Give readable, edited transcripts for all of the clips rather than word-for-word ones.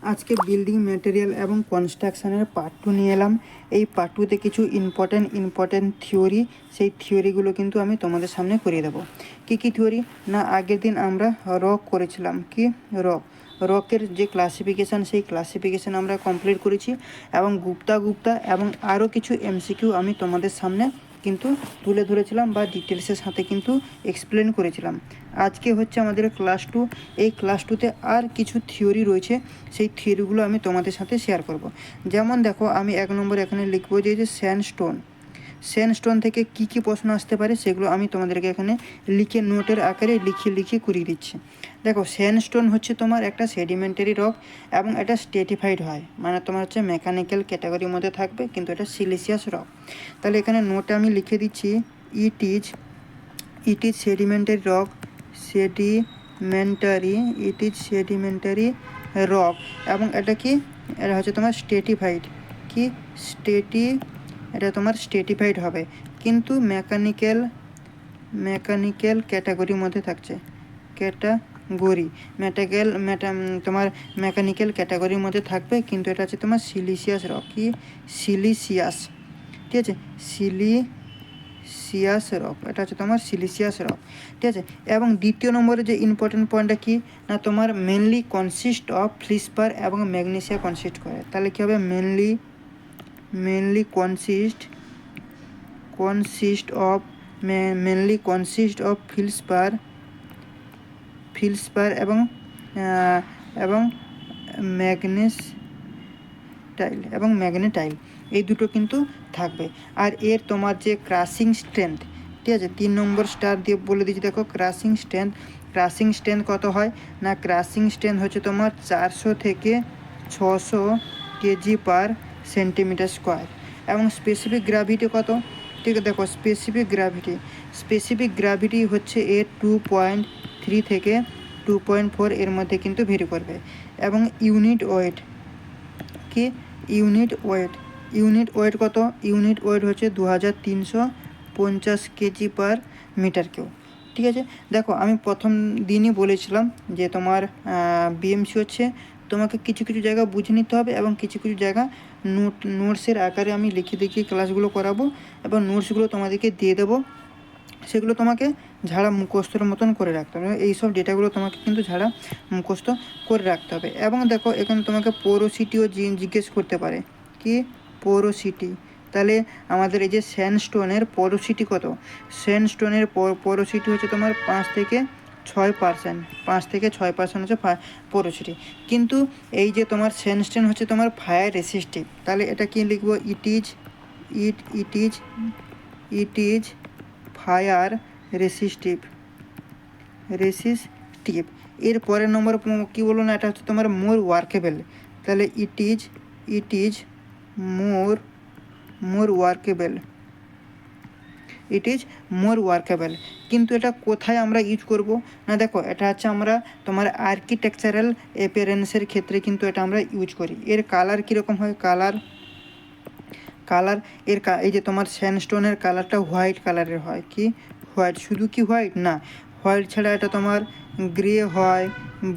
আজকে building material এবং কনস্ট্রাকশনের পার্ট 2 নিয়ে এলাম। এই পার্ট 2তে কিছু ইম্পর্টেন্ট থিওরি, সেই থিওরিগুলো কিন্তু আমি তোমাদের সামনে করিয়ে দেবো। কী কী থিওরি না, আগের দিন আমরা রক করেছিলাম। কি রকের যে ক্লাসিফিকেশান, সেই ক্লাসিফিকেশান আমরা কমপ্লিট করেছি এবং গুপ্তা এবং আরও কিছু এমসিকিউ আমি তোমাদের সামনে কিন্তু তুলে ধরেছিলাম বা ডিটেলসের সাথে কিন্তু এক্সপ্লেন করেছিলাম। আজকে হচ্ছে আমাদের ক্লাস 2। এই ক্লাস 2তে আর কিছু থিওরি রয়েছে, সেই থিওরিগুলো আমি তোমাদের সাথে শেয়ার করব। যেমন দেখো, আমি 1 নম্বর এখানে লিখবো যে স্যান্ডস্টোন থেকে কি কি প্রশ্ন আসতে পারে, সেগুলো আমি তোমাদেরকে এখানে লিখে নোটের আকারে লিখে করিয়ে দিচ্ছি। দেখো, স্যান্ডস্টোন হচ্ছে তোমার একটা সেডিমেন্টারি রক এবং এটা স্ট্রেটিফাইড হয়, মানে তোমার হচ্ছে মেকানিক্যাল ক্যাটাগরির মধ্যে থাকবে, কিন্তু এটা সিলিসিয়াস রক। তাহলে এখানে নোটে আমি লিখে দিচ্ছি it is sedimentary rock, sedimentary rock. এবং এটা হচ্ছে তোমার স্ট্রেটিফাইড, এটা তোমার স্ট্রেটিফাইড হবে, কিন্তু মেকানিক্যাল ক্যাটাগরির মধ্যে থাকছে। তোমার মেকানিক্যাল ক্যাটাগরির মধ্যে থাকবে, কিন্তু এটা হচ্ছে তোমার সিলিসিয়াস রক। সিলিসিয়াস, ঠিক আছে, সিলিসিয়াস রক, এটা হচ্ছে তোমার সিলিসিয়াস রক, ঠিক আছে। এবং দ্বিতীয় নম্বরে যে ইম্পর্টেন্ট পয়েন্টটা কি না, তোমার মেনলি কনসিস্ট অফ ফ্লিসপার এবং ম্যাগনেসিয়া কনসিস্ট করে। তাহলে কী হবে, মেনলি কনসিস্ট অফ ফিলসপার এবং ম্যাগনেটাইল, এই দুটো কিন্তু থাকবে। আর এর তোমার যে ক্রাশিং স্ট্রেংথ, ঠিক আছে, 3 নম্বর স্টার দিয়ে বলে দিচ্ছি। দেখো, ক্রাশিং স্ট্রেংথ কত হয় না, ক্রাশিং স্ট্রেংথ হচ্ছে তোমার 400 থেকে 600 কেজি পার সেন্টিমিটার স্কোয়ার। এবং স্পেসিফিক গ্র্যাভিটি কত, ঠিক আছে, দেখো স্পেসিফিক গ্র্যাভিটি হচ্ছে এর 2.3 থেকে 2.4 এর মধ্যে কিন্তু ভেরি করবে। এবং ইউনিট ওয়েট কত, ইউনিট ওয়েট হচ্ছে 2350 কেজি পার মিটার কিউ, ঠিক আছে। দেখো, আমি প্রথম দিনই বলেছিলাম যে তোমার বিএমসি হচ্ছে তোমাকে কিছু কিছু জায়গা বুঝে নিতে হবে এবং কিছু কিছু জায়গা নোটসের আকারে আমি লিখে ক্লাসগুলো করাবো এবং নোটসগুলো তোমাদেরকে দিয়ে দেবো। সেগুলো তোমাকে ঝাড়া মুখস্থর মতন করে রাখতে হবে। এইসব ডেটাগুলো তোমাকে কিন্তু ঝাড়া মুখস্থ করে রাখতে হবে। এবং দেখো, এখানে তোমাকে পোরোসিটিও জিজ্ঞেস করতে পারে। কি পোরোসিটি, তাহলে আমাদের এই যে স্যান্ডস্টোনের পোরোসিটি কত, স্যান্ডস্টোনের পোরোসিটি হচ্ছে তোমার 5 থেকে 6% হচ্ছে পোরোসিটি। কিন্তু এই যে তোমার স্যান্ডস্টোন হচ্ছে তোমার ফায়ার রেসিস্টিভ, তাহলে এটা কি লিখবো, ইট ইজ ফায়ার রেসিস্টিভ। এর পরের নম্বর কী বলো না, এটা হচ্ছে তোমার মোর ওয়ার্কেবল। তাহলে ইট ইজ মোর ওয়ার্কেবল। কিন্তু এটা কোথায় আমরা ইউজ করব না, দেখো, এটা হচ্ছে আমরা তোমার আর্কিটেকচারাল অ্যাপিয়ারেন্সের ক্ষেত্রে কিন্তু এটা আমরা ইউজ করি। এর কালার কীরকম হয়, এই যে তোমার স্যান্ডস্টোনের কালারটা হোয়াইট কালারের হয়। কি হোয়াইট, শুধু কি হোয়াইট না, হোয়াইট ছাড়া এটা তোমার গ্রে হয়,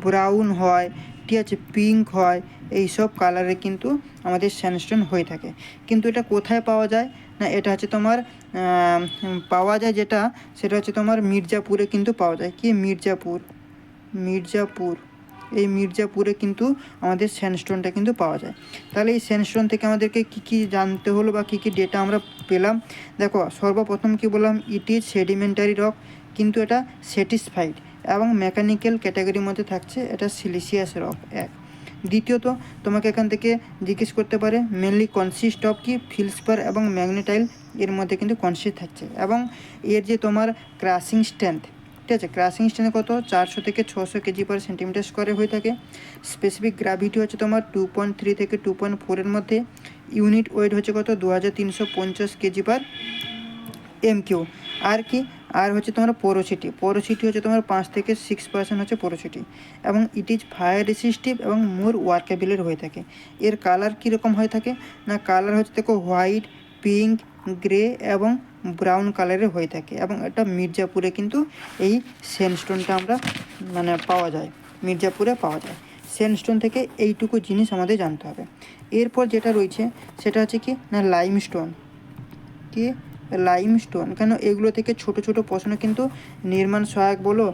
ব্রাউন হয়, ঠিক আছে, পিঙ্ক হয়, এই সব কালারে কিন্তু আমাদের স্যান্ডস্টোন হয়ে থাকে। কিন্তু এটা কোথায় পাওয়া যায় না, এটা হচ্ছে তোমার পাওয়া যায় যেটা, সেটা হচ্ছে তোমার মির্জাপুরে কিন্তু পাওয়া যায়। কি মির্জাপুরে কিন্তু আমাদের স্যান্ডস্টোনটা কিন্তু পাওয়া যায়। তাহলে এই স্যান্ডস্টোন থেকে আমাদেরকে কী জানতে হলো বা কী ডেটা আমরা পেলাম। দেখো, সর্বপ্রথম কি বললাম, ইট ইজ সেডিমেন্টারি রক, কিন্তু এটা স্যাটিসফাইড এবং মেকানিক্যাল ক্যাটাগরির মধ্যে থাকছে, এটা সিলিসিয়াস রক। দ্বিতীয়ত, তোমাকে এখান থেকে জিজ্ঞেস করতে পারে মেনলি কনসিস্ট অফ কি ফিলসপার এবং ম্যাগনেটাইল, এর মধ্যে কিন্তু কনসিস্ট থাকছে। এবং এর যে তোমার ক্রাশিং স্ট্রেংথ, ঠিক আছে, ক্রাশিং স্ট্রেংথ কত, 400 থেকে 600 কেজি পার সেন্টিমিটার স্কোয়ারে হয়ে থাকে। স্পেসিফিক গ্র্যাভিটি হচ্ছে তোমার 2.3 থেকে 2.4 মধ্যে। ইউনিট ওয়েট হচ্ছে কত, 2350 কেজি পার এমকিউ। আর হচ্ছে তোমার পোরোসিটি হচ্ছে তোমার 5 থেকে 6% হচ্ছে পোরোসিটি। এবং ইট ইজ ফায়ার রেসিস্টিভ এবং মোর ওয়ার্কেবলের হয়ে থাকে। এর কালার কীরকম হয়ে থাকে না, কালার হচ্ছে দেখো হোয়াইট, পিঙ্ক, গ্রে এবং ব্রাউন কালারের হয়ে থাকে। এবং এটা মির্জাপুরে কিন্তু এই স্যান্ডস্টোনটা আমরা পাওয়া যায়, মির্জাপুরে পাওয়া যায়। স্যান্ডস্টোন থেকে এইটুকু জিনিস আমাদের জানতে হবে। এরপর যেটা রয়েছে সেটা হচ্ছে কি না লাইমস্টোন। কি লাইমস্টোন, কেন এগুলো থেকে ছোট ছোট প্রশ্ন কিন্তু নির্মাণ সহায়ক বলো,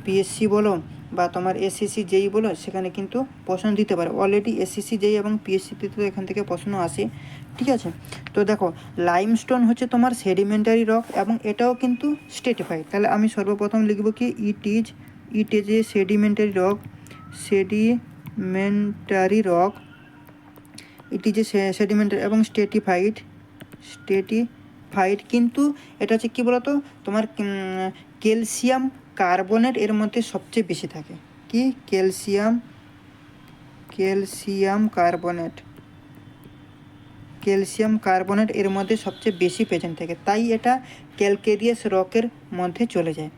পিএসসি বলো বা তোমার এসএসসি যেই বলো, সেখানে কিন্তু প্রশ্ন দিতে পারে। অলরেডি এসএসসি যেই এবং পিএসসিতে তো এখান থেকে প্রশ্ন আসে। ঠিক আছে, তো দেখো লাইমস্টোন হচ্ছে তোমার সেডিমেন্টারি রক এবং এটাও কিন্তু স্ট্রেটিফাইড। তাহলে আমি সর্বপ্রথম লিখব কি it is a sedimentary rock, sedimentary rock, it is a sedimentary এবং স্ট্রেটিফাইড, কিন্তু এটা হচ্ছে কী বলতো তোমার ক্যালসিয়াম কার্বনেট এর মধ্যে সবচেয়ে বেশি থাকে। কি ক্যালসিয়াম কার্বনেট এর মধ্যে সবচেয়ে বেশি প্রেজেন্ট থাকে, তাই এটা ক্যালকেরিয়াস রকের মধ্যে চলে যায়।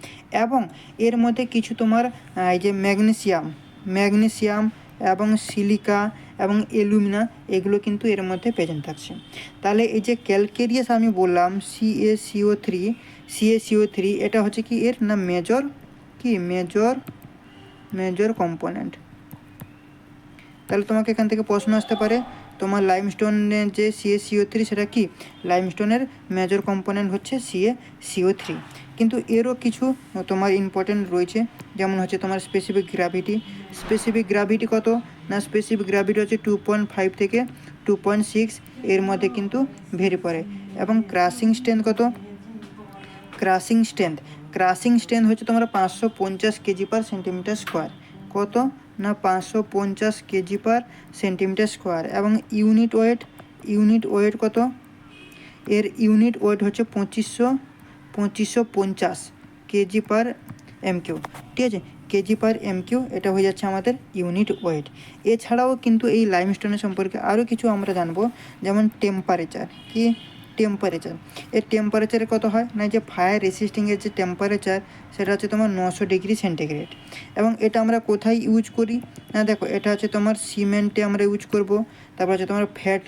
এবং এর মধ্যে কিছু তোমার এই যে ম্যাগনেসিয়াম এবং সিলিকা এবং অ্যালুমিনা এগুলো কিন্তু এর মধ্যে প্রেজেন্ট থাকছে। তাহলে এই যে ক্যালকেরিয়াস আমি বললাম CaCO3 এটা হচ্ছে কি এর না মেজর কম্পোনেন্ট। তাহলে তোমাকে এখান থেকে প্রশ্ন আসতে পারে তোমার লাইমস্টোনের যে CaCO3 সেটা কি, লাইমস্টোনের মেজর কম্পোনেন্ট হচ্ছে CaCO3। কিন্তু এরও কিছু তোমার ইম্পর্টেন্ট রয়েছে, যেমন হচ্ছে তোমার স্পেসিফিক গ্র্যাভিটি কত না, স্পেসিফিক গ্র্যাভিটি হচ্ছে 2.5 থেকে 2.6 এর মধ্যে কিন্তু ভেরি পড়ে। এবং ক্রাশিং স্ট্রেংথ কত, ক্রাশিং স্ট্রেংথ হচ্ছে তোমার 550 কেজি পার সেন্টিমিটার স্কোয়ার। কত না 550 কেজি পার সেন্টিমিটার স্কোয়ার। এবং ইউনিট ওয়েট কত, এর ইউনিট ওয়েট হচ্ছে 2550 কেজি পার এমকিউ। ঠিক আছে, কেজি পার এমকিউ এটা হয়ে যাচ্ছে আমাদের ইউনিট ওয়েট। এছাড়াও কিন্তু এই লাইমস্টোনের সম্পর্কে আরও কিছু আমরা জানবো, যেমন টেম্পারেচার। এর টেম্পারেচারে কত হয় না, যে ফায়ার রেসিস্টিংয়ের যে টেম্পারেচার সেটা হচ্ছে তোমার 900 ডিগ্রি সেন্টিগ্রেড। এবং এটা আমরা কোথায় ইউজ করি না, দেখো এটা হচ্ছে তোমার সিমেন্টে আমরা ইউজ করব, তারপর হচ্ছে তোমার ফ্যাট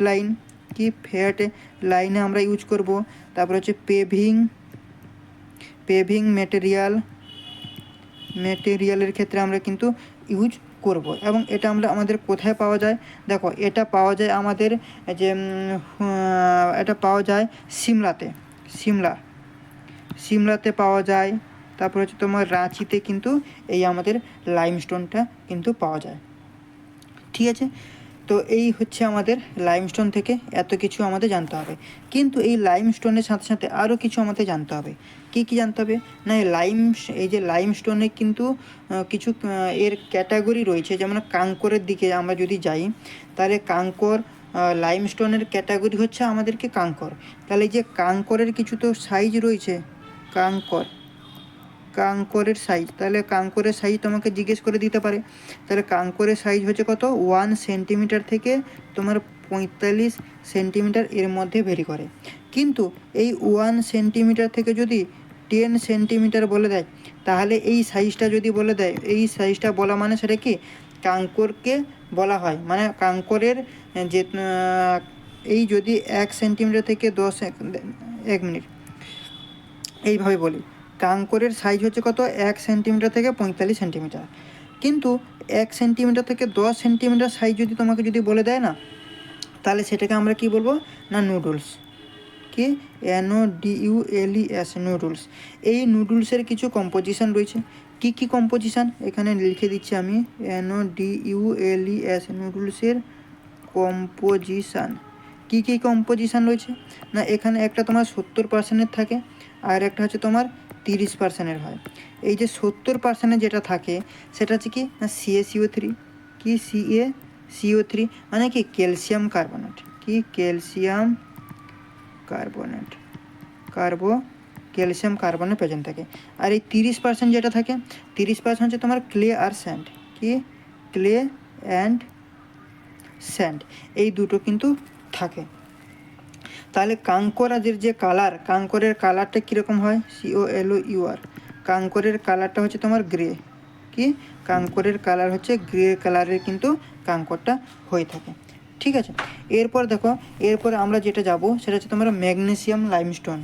লাইনে আমরা ইউজ করব, তারপর হচ্ছে পেভিং মেটেরিয়ালের ক্ষেত্রে আমরা কিন্তু ইউজ করব। এবং এটা আমাদের কোথায় পাওয়া যায়, দেখো এটা পাওয়া যায় আমাদের যে এটা পাওয়া যায় সিমলাতে পাওয়া যায়। তারপর হচ্ছে তোমার রাঁচিতে কিন্তু এই আমাদের লাইমস্টোনটা কিন্তু পাওয়া যায়। ঠিক আছে, তো এই হচ্ছে আমাদের লাইমস্টোন থেকে এত কিছু আমাদের জানতে হবে। কিন্তু এই লাইমস্টোনের সাথে সাথে আরও কিছু আমাদের জানতে হবে। কি জানতে হবে না, এই যে লাইমস্টোনে কিন্তু কিছু এর ক্যাটাগরি রয়েছে। যেমন কাঙ্করের দিকে আমরা যদি যাই, তাহলে লাইমস্টোনের ক্যাটাগরি হচ্ছে আমাদেরকে কাঙ্কর। তাহলে এই যে কাঙ্করের কিছু তো সাইজ রয়েছে, কাঙ্করের সাইজ, তাহলে কাঙ্করের সাইজ তোমাকে জিজ্ঞেস করে দিতে পারে। তাহলে কাঙ্করের সাইজ হচ্ছে কত, 1 সেন্টিমিটার থেকে তোমার 45 সেন্টিমিটার এর মধ্যে ভেরি করে। কিন্তু এই 1 সেন্টিমিটার থেকে যদি 10 সেন্টিমিটার বলে দেয়, তাহলে এই সাইজটা যদি বলে দেয়, এই সাইজটা বলা মানে সেটা কি কাঙ্করকে বলা হয়। মানে কাঙ্করের যে এই যদি 1 সেন্টিমিটার থেকে 1 মিনিট এইভাবে বলি, কাঙ্করের সাইজ হচ্ছে কত, 1 সেন্টিমিটার থেকে 45 সেন্টিমিটার। কিন্তু 1 সেন্টিমিটার থেকে 10 সেন্টিমিটার সাইজ যদি বলে দেয় না, তাহলে সেটাকে আমরা কি বলবো না নুডলস। কি NODULES, নুডলস। এই নুডলসের কিছু কম্পোজিশন রয়েছে। কি কম্পোজিশন এখানে লিখে দিচ্ছি আমি, NODULES, নুডলসের কম্পোজিশান। কি কম্পোজিশান রয়েছে না, এখানে একটা তোমার 70% থাকে, আর একটা হচ্ছে তোমার 30% হয়। এই যে 70% যেটা থাকে সেটা হচ্ছে কি না CaCO3। কি CaCO3 মানে কি ক্যালসিয়াম কার্বনেট। কি ক্যালসিয়াম কার্বনেট প্রেজেন্ট থাকে। আর এই 30% যেটা থাকে, 30% হচ্ছে তোমার ক্লে আর স্যান্ড। কি ক্লে অ্যান্ড স্যান্ড, এই দুটো কিন্তু থাকে। তাহলে কাঙ্করের যে কাঙ্করের কালারটা কীরকম হয়, COLUR, কাঙ্করের কালারটা হচ্ছে তোমার গ্রে। কি কাঙ্করের কালার হচ্ছে গ্রে কালারের কিন্তু কাঙ্করটা হয়ে থাকে। ঠিক আছে, এরপর আমরা যেটা যাব সেটা হচ্ছে তোমার ম্যাগনেসিয়াম লাইমস্টোন।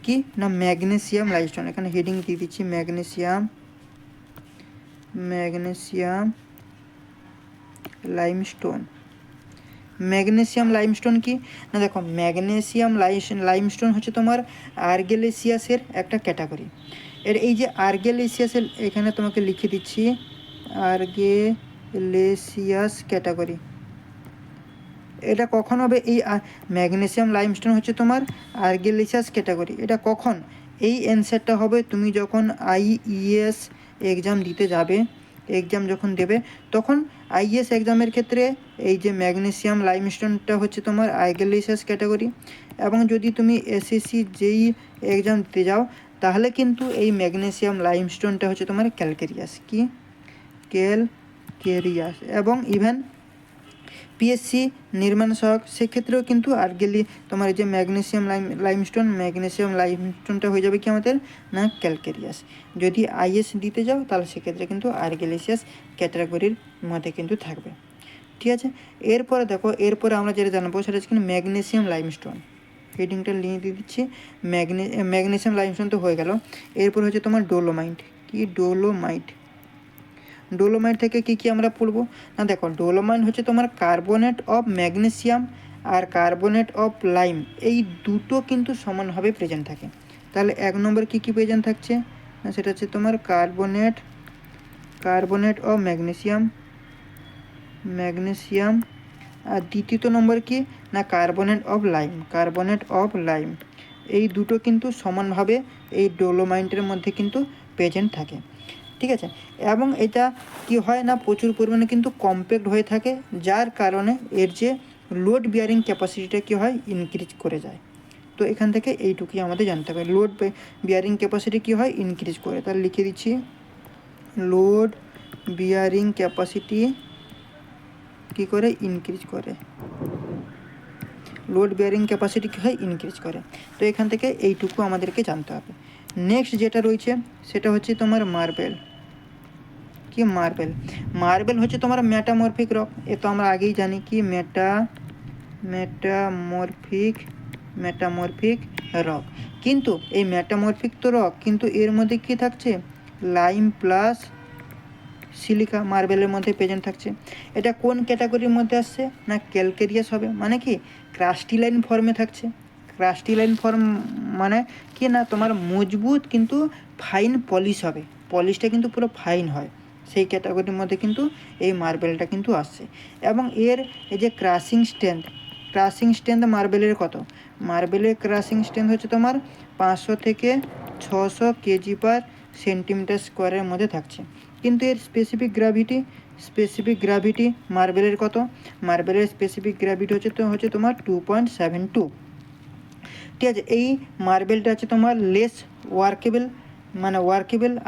কি না ম্যাগনেসিয়াম লাইমস্টোন, এখানে হেডিং দিয়ে দিচ্ছি ম্যাগনেসিয়াম লাইমস্টোন। ম্যাগনেসিয়াম লাইমস্টোন কি না, দেখো ম্যাগনেসিয়াম লাইমস্টোন হচ্ছে তোমার আর্গেলেসিয়াসের একটা ক্যাটাগরি। এর এই যে আর্গেলেসিয়াসের, এখানে তোমাকে লিখে দিচ্ছি আর্গেলেসিয়াস ক্যাটাগরি। এটা কখন হবে? এই ম্যাগনেসিয়াম লাইমস্টোন হচ্ছে তোমার আর্গেলেসিয়াস ক্যাটাগরি। এটা কখন? এই অ্যান্সারটা হবে তুমি যখন আইইএস এক্সাম দিতে যাবে, এক্সাম যখন দেবে তখন আইএস এক্সামের ক্ষেত্রে এই যে ম্যাগনেসিয়াম লাইমস্টোনটা হচ্ছে তোমার আর্গেলেসিয়াস ক্যাটাগরি। এবং যদি তুমি এসএসসি যেই এক্সাম দিতে যাও তাহলে কিন্তু এই ম্যাগনেসিয়াম লাইমস্টোনটা হচ্ছে তোমার ক্যালকেরিয়াস, কি ক্যালকেরিয়াস। এবং ইভেন পিএসসি নির্মাণ সহায়ক সেক্ষেত্রেও কিন্তু তোমার এই যে ম্যাগনেসিয়াম লাইমস্টোনটা হয়ে যাবে কি আমাদের না ক্যালকেরিয়াস। যদি আইএস দিতে যাও তাহলে সেক্ষেত্রে কিন্তু আর্গেলেসিয়াস ক্যাটাগরির মধ্যে কিন্তু থাকবে। ঠিক আছে, এরপরে দেখো, এরপরে আমরা যেটা জানবো সেটা হচ্ছে কিন্তু ম্যাগনেসিয়াম লাইমস্টোন। হেডিংটা লিখে দিয়ে দিচ্ছি, ম্যাগনেসিয়াম লাইমস্টোন তো হয়ে গেল। এরপর হচ্ছে তোমার ডোলোমাইট। কি ডোলোমাইট থেকে কি আমরা পড়বো না, দেখো ডোলোমাইট হচ্ছে তোমার কার্বনেট অফ ম্যাগনেসিয়াম আর কার্বনেট অফ লাইম, এই দুটো কিন্তু সমানভাবে প্রেজেন্ট থাকে। তাহলে এক নম্বর কি প্রেজেন্ট থাকছে না, সেটা হচ্ছে তোমার কার্বনেট অফ ম্যাগনেসিয়াম। আর দ্বিতীয় নম্বর কি না কার্বনেট অফ লাইম। এই দুটো কিন্তু সমানভাবে এই ডোলোমাইটের মধ্যে কিন্তু প্রেজেন্ট থাকে। ঠিক আছে, এবং এটা কি হয় না প্রচুর পরিমাণে কিন্তু কম্প্যাক্ট হয়ে থাকে, যার কারণে এর যে লোড বিয়ারিং ক্যাপাসিটিটা কি হয় ইনক্রিজ করে যায়। তো এখান থেকে এইটুকুই আমাদের জানতে হবে, লোড বিয়ারিং ক্যাপাসিটি কি হয় ইনক্রিজ করে। তাহলে লিখে দিচ্ছি লোড বিয়ারিং ক্যাপাসিটি কি করে ইনক্রিজ করে, লোড বিয়ারিং ক্যাপাসিটি কী হয় ইনক্রিজ করে। তো এখান থেকে এইটুকু আমাদেরকে জানতে হবে। নেক্সট যেটা রয়েছে সেটা হচ্ছে তোমার মার্বেল। কি মার্বেল হচ্ছে তোমার মেটামরফিক রক। এ তো আমরা আগেই জানি কি মেটামরফিক রক। কিন্তু এই মেটামরফিক তো রক, কিন্তু এর মধ্যে কি থাকছে লাইম প্লাস সিলিকা মার্বেলের মধ্যে প্রেজেন্ট থাকছে। এটা কোন ক্যাটাগরির মধ্যে আসছে না ক্যালকেরিয়াস হবে, মানে কি ক্রাস্টিলাইন ফর্মে থাকছে। ক্রাস্টিলাইন ফর্ম মানে কি না তোমার মজবুত কিন্তু ফাইন পলিশ হবে, পলিশটা কিন্তু পুরো ফাইন হয়, সেই ক্যাটাগরির মধ্যে কিন্তু এই মার্বেলটা কিন্তু আসছে। এবং এর এই যে ক্রাশিং স্ট্রেংথ মার্বেলের কত, মার্বেলের ক্রাশিং স্ট্রেংথ হচ্ছে তোমার 500 থেকে 600 কেজি পার সেন্টিমিটার স্কোয়ারের মধ্যে থাকছে। কিন্তু এর স্পেসিফিক গ্র্যাভিটি মার্বেলের কত, মার্বেলের স্পেসিফিক গ্র্যাভিটি হচ্ছে তোমার 2.72। ঠিক আছে, এই মার্বেলটা হচ্ছে তোমার লেস ওয়ার্কেবল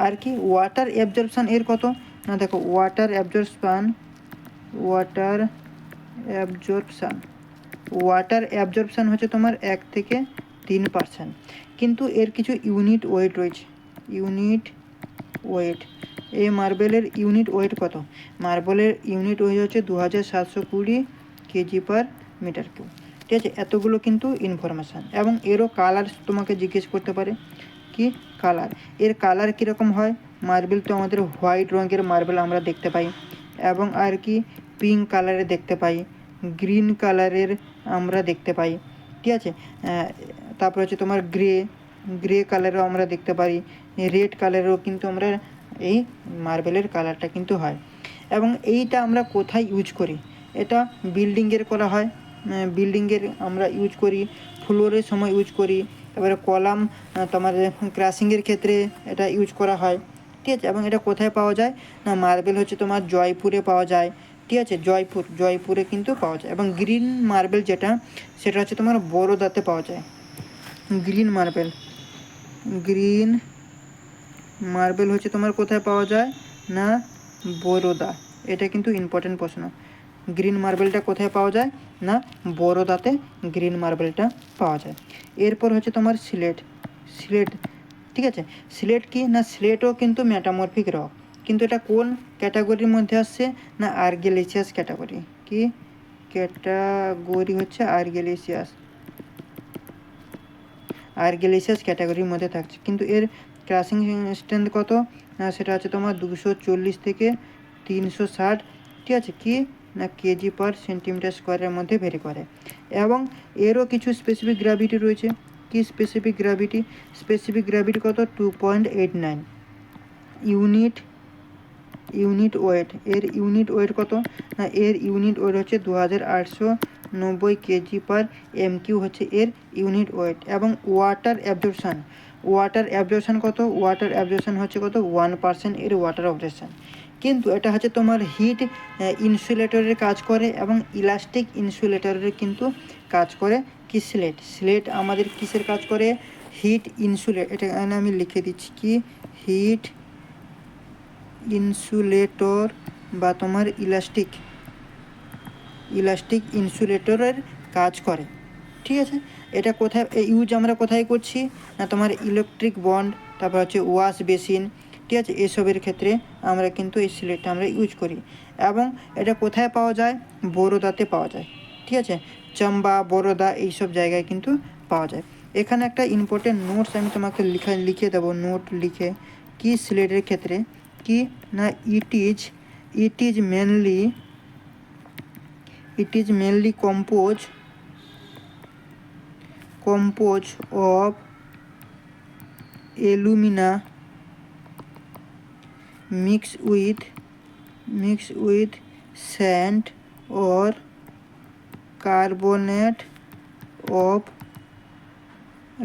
আর কি ওয়াটার অ্যাবজর্পশান এর কত না, দেখো ওয়াটার অ্যাবজর্পশান হচ্ছে তোমার 1 থেকে 3%। কিন্তু এর কিছু ইউনিট ওয়েট রয়েছে, এই মার্বেলের ইউনিট ওয়েট কত, মার্বেলের ইউনিট ওয়েট হচ্ছে 2720 কেজি পার মিটার কিউব। ঠিক আছে, এতগুলো কিন্তু ইনফরমেশান। এবং এরও কালার তোমাকে জিজ্ঞেস করতে পারে, কি এর কালার কীরকম হয়। মার্বেল তো আমাদের হোয়াইট রঙের মার্বেল আমরা দেখতে পাই, এবং আর কি পিঙ্ক কালারের দেখতে পাই, গ্রিন কালারের আমরা দেখতে পাই। ঠিক আছে, তারপর হচ্ছে তোমার গ্রে কালারও আমরা দেখতে পারি, রেড কালারেরও কিন্তু আমরা এই মার্বেলের কালারটা কিন্তু হয়। এবং এইটা আমরা কোথায় ইউজ করি, এটা বিল্ডিংয়ের করা হয়, বিল্ডিংয়ের আমরা ইউজ করি, ফ্লোরের সময় ইউজ করি, এবারে কলাম তোমার ক্রাশিংয়ের ক্ষেত্রে এটা ইউজ করা হয়। ঠিক আছে, এবং এটা কোথায় পাওয়া যায় না মার্বেল হচ্ছে তোমার জয়পুরে পাওয়া যায়। ঠিক আছে, জয়পুরে কিন্তু পাওয়া যায়। এবং গ্রিন মার্বেল যেটা সেটা হচ্ছে তোমার বরোদাতে পাওয়া যায়। গ্রিন মার্বেল হচ্ছে তোমার কোথায় পাওয়া যায় না বরোদা। এটা কিন্তু ইম্পর্টেন্ট প্রশ্ন, গ্রিন মার্বেলটা কোথায় পাওয়া যায় না বরোদাতে গ্রিন মার্বেলটা পাওয়া যায়। এরপর হচ্ছে তোমার সিলেট। ঠিক আছে, সিলেট কি না সিলেটও কিন্তু মেটামরফিক রক, কিন্তু এটা কোন ক্যাটাগরির মধ্যে আসছে না আর্গেলেসিয়াস ক্যাটাগরি। কি ক্যাটাগরি হচ্ছে আর্গেলেসিয়াস ক্যাটাগরির মধ্যে থাকছে। কিন্তু এর ক্রাশিং স্ট্রেংথ কত না সেটা হচ্ছে তোমার 240 থেকে 360। ঠিক আছে, কি না কেজি পার সেন্টিমিটার স্কোয়ারের মধ্যে ভেরি করে। এবং এরও কিছু স্পেসিফিক গ্র্যাভিটি রয়েছে। কি স্পেসিফিক গ্র্যাভিটি কত? 2.89 ইউনিট ওয়েট। এর ইউনিট ওয়েট কত? না এর ইউনিট ওয়েট হচ্ছে 2890 কেজি পার এমকিউ হচ্ছে এর ইউনিট ওয়েট। এবং ওয়াটার অ্যাবজর্পশন কত? ওয়াটার অ্যাবজর্পশন হচ্ছে কত? 1% এর ওয়াটার অবজর্পশন। কিন্তু এটা হচ্ছে তোমার হিট ইনসুলেটরের কাজ করে এবং ইলাস্টিক ইনসুলেটরের কিন্তু কাজ করে কি? স্লেট আমাদের কিসের কাজ করে? Heat insulate. এটা আমি লিখে দিচ্ছি কি হিট ইনসুলেটর বা তোমার ইলাস্টিক ইনসুলেটরের কাজ করে। ঠিক আছে, এটা কোথায় ইউজ আমরা কোথায় করছি? না তোমার ইলেকট্রিক বন্ড, তারপর হচ্ছে ওয়াশ বেসিন, ঠিক আছে, এসবের ক্ষেত্রে আমরা কিন্তু এই সিলেটটা আমরা ইউজ করি। এবং এটা কোথায় পাওয়া যায়? বরোদাতে পাওয়া যায়। ঠিক আছে, চাম্বা, বরোদা এইসব জায়গায় কিন্তু পাওয়া যায়। এখানে একটা ইম্পর্টেন্ট নোটস আমি তোমাকে লিখে দেবো, নোট লিখে কি সিলেটের ক্ষেত্রে কি না it is mainly compose of alumina mixed with sand or carbonate of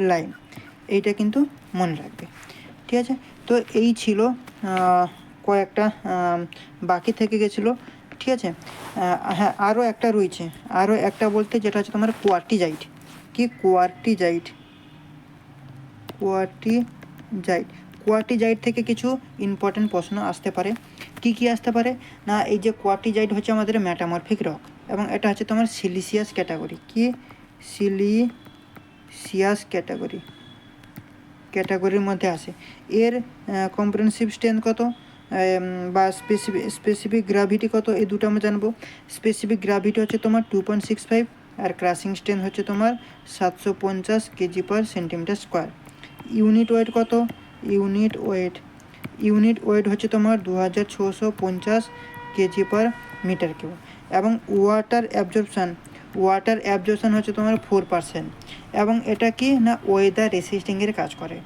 lime। এইটা কিন্তু মনে রাখবে। ঠিক আছে, তো এই ছিল কয়েকটা বাকি থেকে গেছিলো। ঠিক আছে, হ্যাঁ আরও একটা রয়েছে, আরও একটা বলতে যেটা হচ্ছে তোমার কোয়ার্টিজাইট। কি কোয়ার্টিজাইট থেকে কিছু ইম্পর্টেন্ট প্রশ্ন আসতে পারে। কি আসতে পারে? না এই যে কোয়ার্টিজাইট হচ্ছে আমাদের মেটামরফিক রক এবং এটা হচ্ছে তোমার সিলিসিয়াস ক্যাটাগরি। কি সিলিসিয়াস ক্যাটাগরির মধ্যে আসে। এর কম্প্রেহেনসিভ স্ট্রেংথ কত বা স্পেসিফিক গ্র্যাভিটি কত? এই দুটো আমরা জানবো। স্পেসিফিক গ্র্যাভিটি হচ্ছে তোমার 2.65 আর ক্রাশিং স্ট্রেংথ হচ্ছে তোমার 750 কেজি পার সেন্টিমিটার স্কোয়ার। ইউনিট ওয়েট কত? ইউনিট ওয়েট হচ্ছে তোমার 2650 কেজি পার মিটার কিউব। এবং ওয়াটার অ্যাবজর্পশন হচ্ছে তোমার 4%। এবং এটা কি না ওয়েদার রেসিস্টিংয়ের কাজ করে।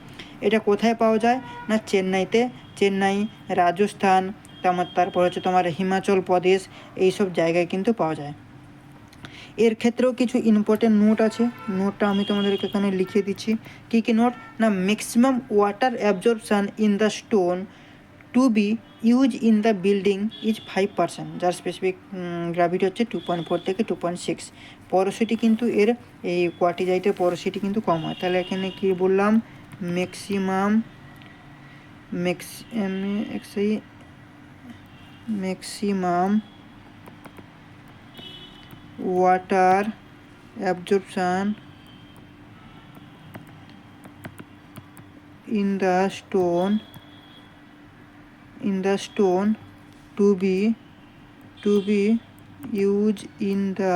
এটা কোথায় পাওয়া যায়? না চেন্নাই, রাজস্থান, তারপর হচ্ছে তোমার হিমাচল প্রদেশ, এইসব জায়গায় কিন্তু পাওয়া যায়। এর ক্ষেত্রেও কিছু ইম্পর্টেন্ট নোট আছে, নোটটা আমি তোমাদেরকে এখানে লিখে দিচ্ছি। কি নোট? না maximum water absorption in the stone to be use in the building is 5%, যার স্পেসিফিক গ্র্যাভিটি হচ্ছে 2.4 থেকে 2.6। পরোসিটি কিন্তু এর এই কোয়ার্টিজাইটের পরোসিটি কিন্তু কম হয়। তাহলে এখানে কি বললাম? Maximum water absorption in the stone to be used in the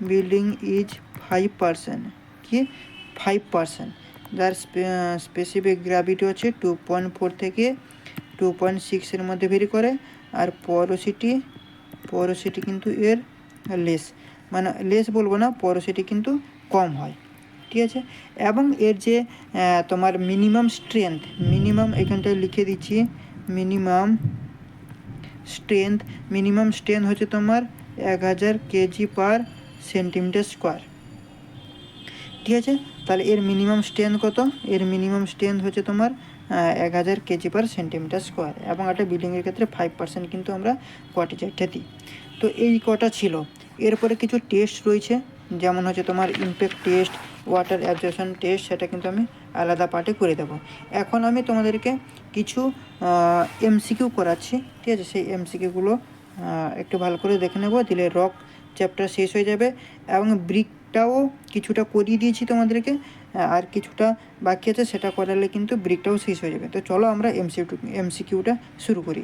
building is 5%। কি 5%, যার স্পেসিফিক গ্র্যাভিটি হচ্ছে 2.4 থেকে 2.6 এর মধ্যে ভেরি করে। আর পরোসিটি কিন্তু এর লেস বলবো না, পরোসিটি কিন্তু কম হয়। ঠিক আছে, এবং এর যে তোমার মিনিমাম এখানটায় লিখে দিচ্ছি। মিনিমাম স্ট্রেংথ হচ্ছে তোমার 1000 কেজি পার সেন্টিমিটার স্কোয়ার। ঠিক আছে, তাহলে এর মিনিমাম স্ট্রেংথ কত? এর মিনিমাম স্ট্রেংথ হচ্ছে তোমার 1000 কেজি পার সেন্টিমিটার স্কোয়ার। এবং একটা বিল্ডিংয়ের ক্ষেত্রে 5% কিন্তু আমরা কোয়ার্টিজাইটটা দিই। তো এই কটা ছিল। এরপরে কিছু টেস্ট রয়েছে, যেমন হচ্ছে তোমার impact test, water absorption test, সেটা কিন্তু আমি আলাদা পার্টে করে দেবো। এখন আমি তোমাদেরকে কিছু এমসিকিউ করাচ্ছি। ঠিক আছে, সেই এমসিকিউগুলো একটু ভালো করে দেখে নেবো, দিলে রক চ্যাপ্টার শেষ হয়ে যাবে। এবং ব্রিকটাও কিছুটা করিয়ে দিয়েছি তোমাদেরকে, আর কিছুটা বাকি আছে, সেটা করালে কিন্তু ব্রিকটাও শেষ হয়ে যাবে। তো চলো আমরা এমসিকিউটা শুরু করি।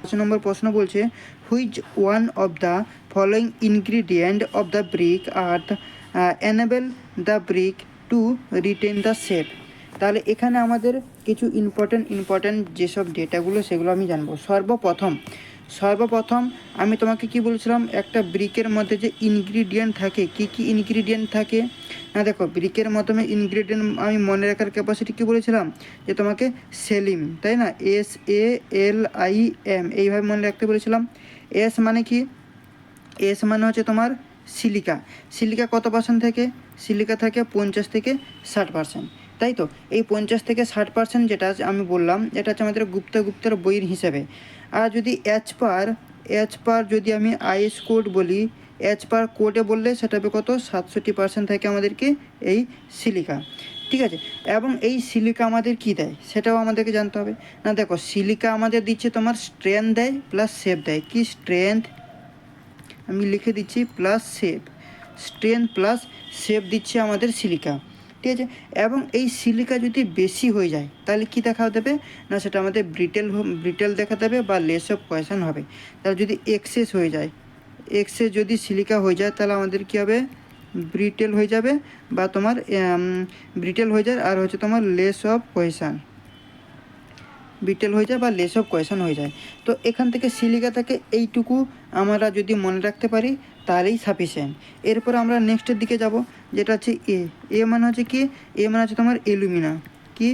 5 নম্বর প্রশ্ন বলছে, which one of the following ingredient of the brick are enable the brick to retain the shape. তাহলে এখানে আমাদের কিছু ইম্পর্ট্যান্ট যেসব ডেটাগুলো সেগুলো আমি জানবো। সর্বপ্রথম আমি তোমাকে কি বলেছিলাম, একটা ব্রিকের মধ্যে যে ইনগ্রিডিয়েন্ট থাকে, কি কি ইনগ্রিডিয়েন্ট থাকে না, দেখো ব্রিকের মাধ্যমে ইনগ্রিডিয়েন্ট আমি মনে রাখার ক্যাপাসিটি কি বলেছিলাম, যে তোমাকে সেলিম, তাই না, SALIM এইভাবে মনে রাখতে বলেছিলাম। এস মানে কি, এস মানে হচ্ছে তোমার সিলিকা কত পার্সেন্ট থাকে, সিলিকা থাকে 50 থেকে 60%, তাই তো। এই 50 থেকে 60% যেটা আমি বললাম, এটা হচ্ছে আমাদের গুপ্তের বইয়ের হিসেবে। আর যদি এচ পার যদি আমি আইএস কোড বলি, এচ পার কোডে বললে সেটা হবে কত, 67% থাকে আমাদেরকে এই সিলিকা, ঠিক আছে। এবং এই সিলিকা আমাদের কি দেয় সেটাও আমাদেরকে জানতে হবে। না দেখো, সিলিকা আমাদের দিচ্ছে তোমার স্ট্রেংথ দেয় প্লাস শেপ দেয়। কি স্ট্রেংথ আমি লিখে দিচ্ছি, plus shape, strength plus shape দিচ্ছে আমাদের সিলিকা, ঠিক আছে। এবং এই সিলিকা যদি বেশি হয়ে যায় তাহলে কি দেখা দেবে না, সেটা আমাদের ব্রিটেল দেখা দেবে বা লেস অফ কোহেশন হবে। তাহলে যদি এক্সেস যদি সিলিকা হয়ে যায় তাহলে আমাদের কী হবে, ব্রিটেল হয়ে যাবে, বা তোমার ব্রিটেল হয়ে যায়, আর হচ্ছে তোমার লেস অফ কোহেশন, বিটেল হয়ে যায় বা লেস অফ কোহেশন হয়ে যায়। তো এখান থেকে সিলিকা থেকে এইটুকু আমরা যদি মনে রাখতে পারি তাহলেই সাফিসিয়েন্ট। এরপর আমরা নেক্সটের দিকে যাব, যেটা হচ্ছে এ মানে হচ্ছে কি, এ মানে হচ্ছে তোমার এলুমিনা। কি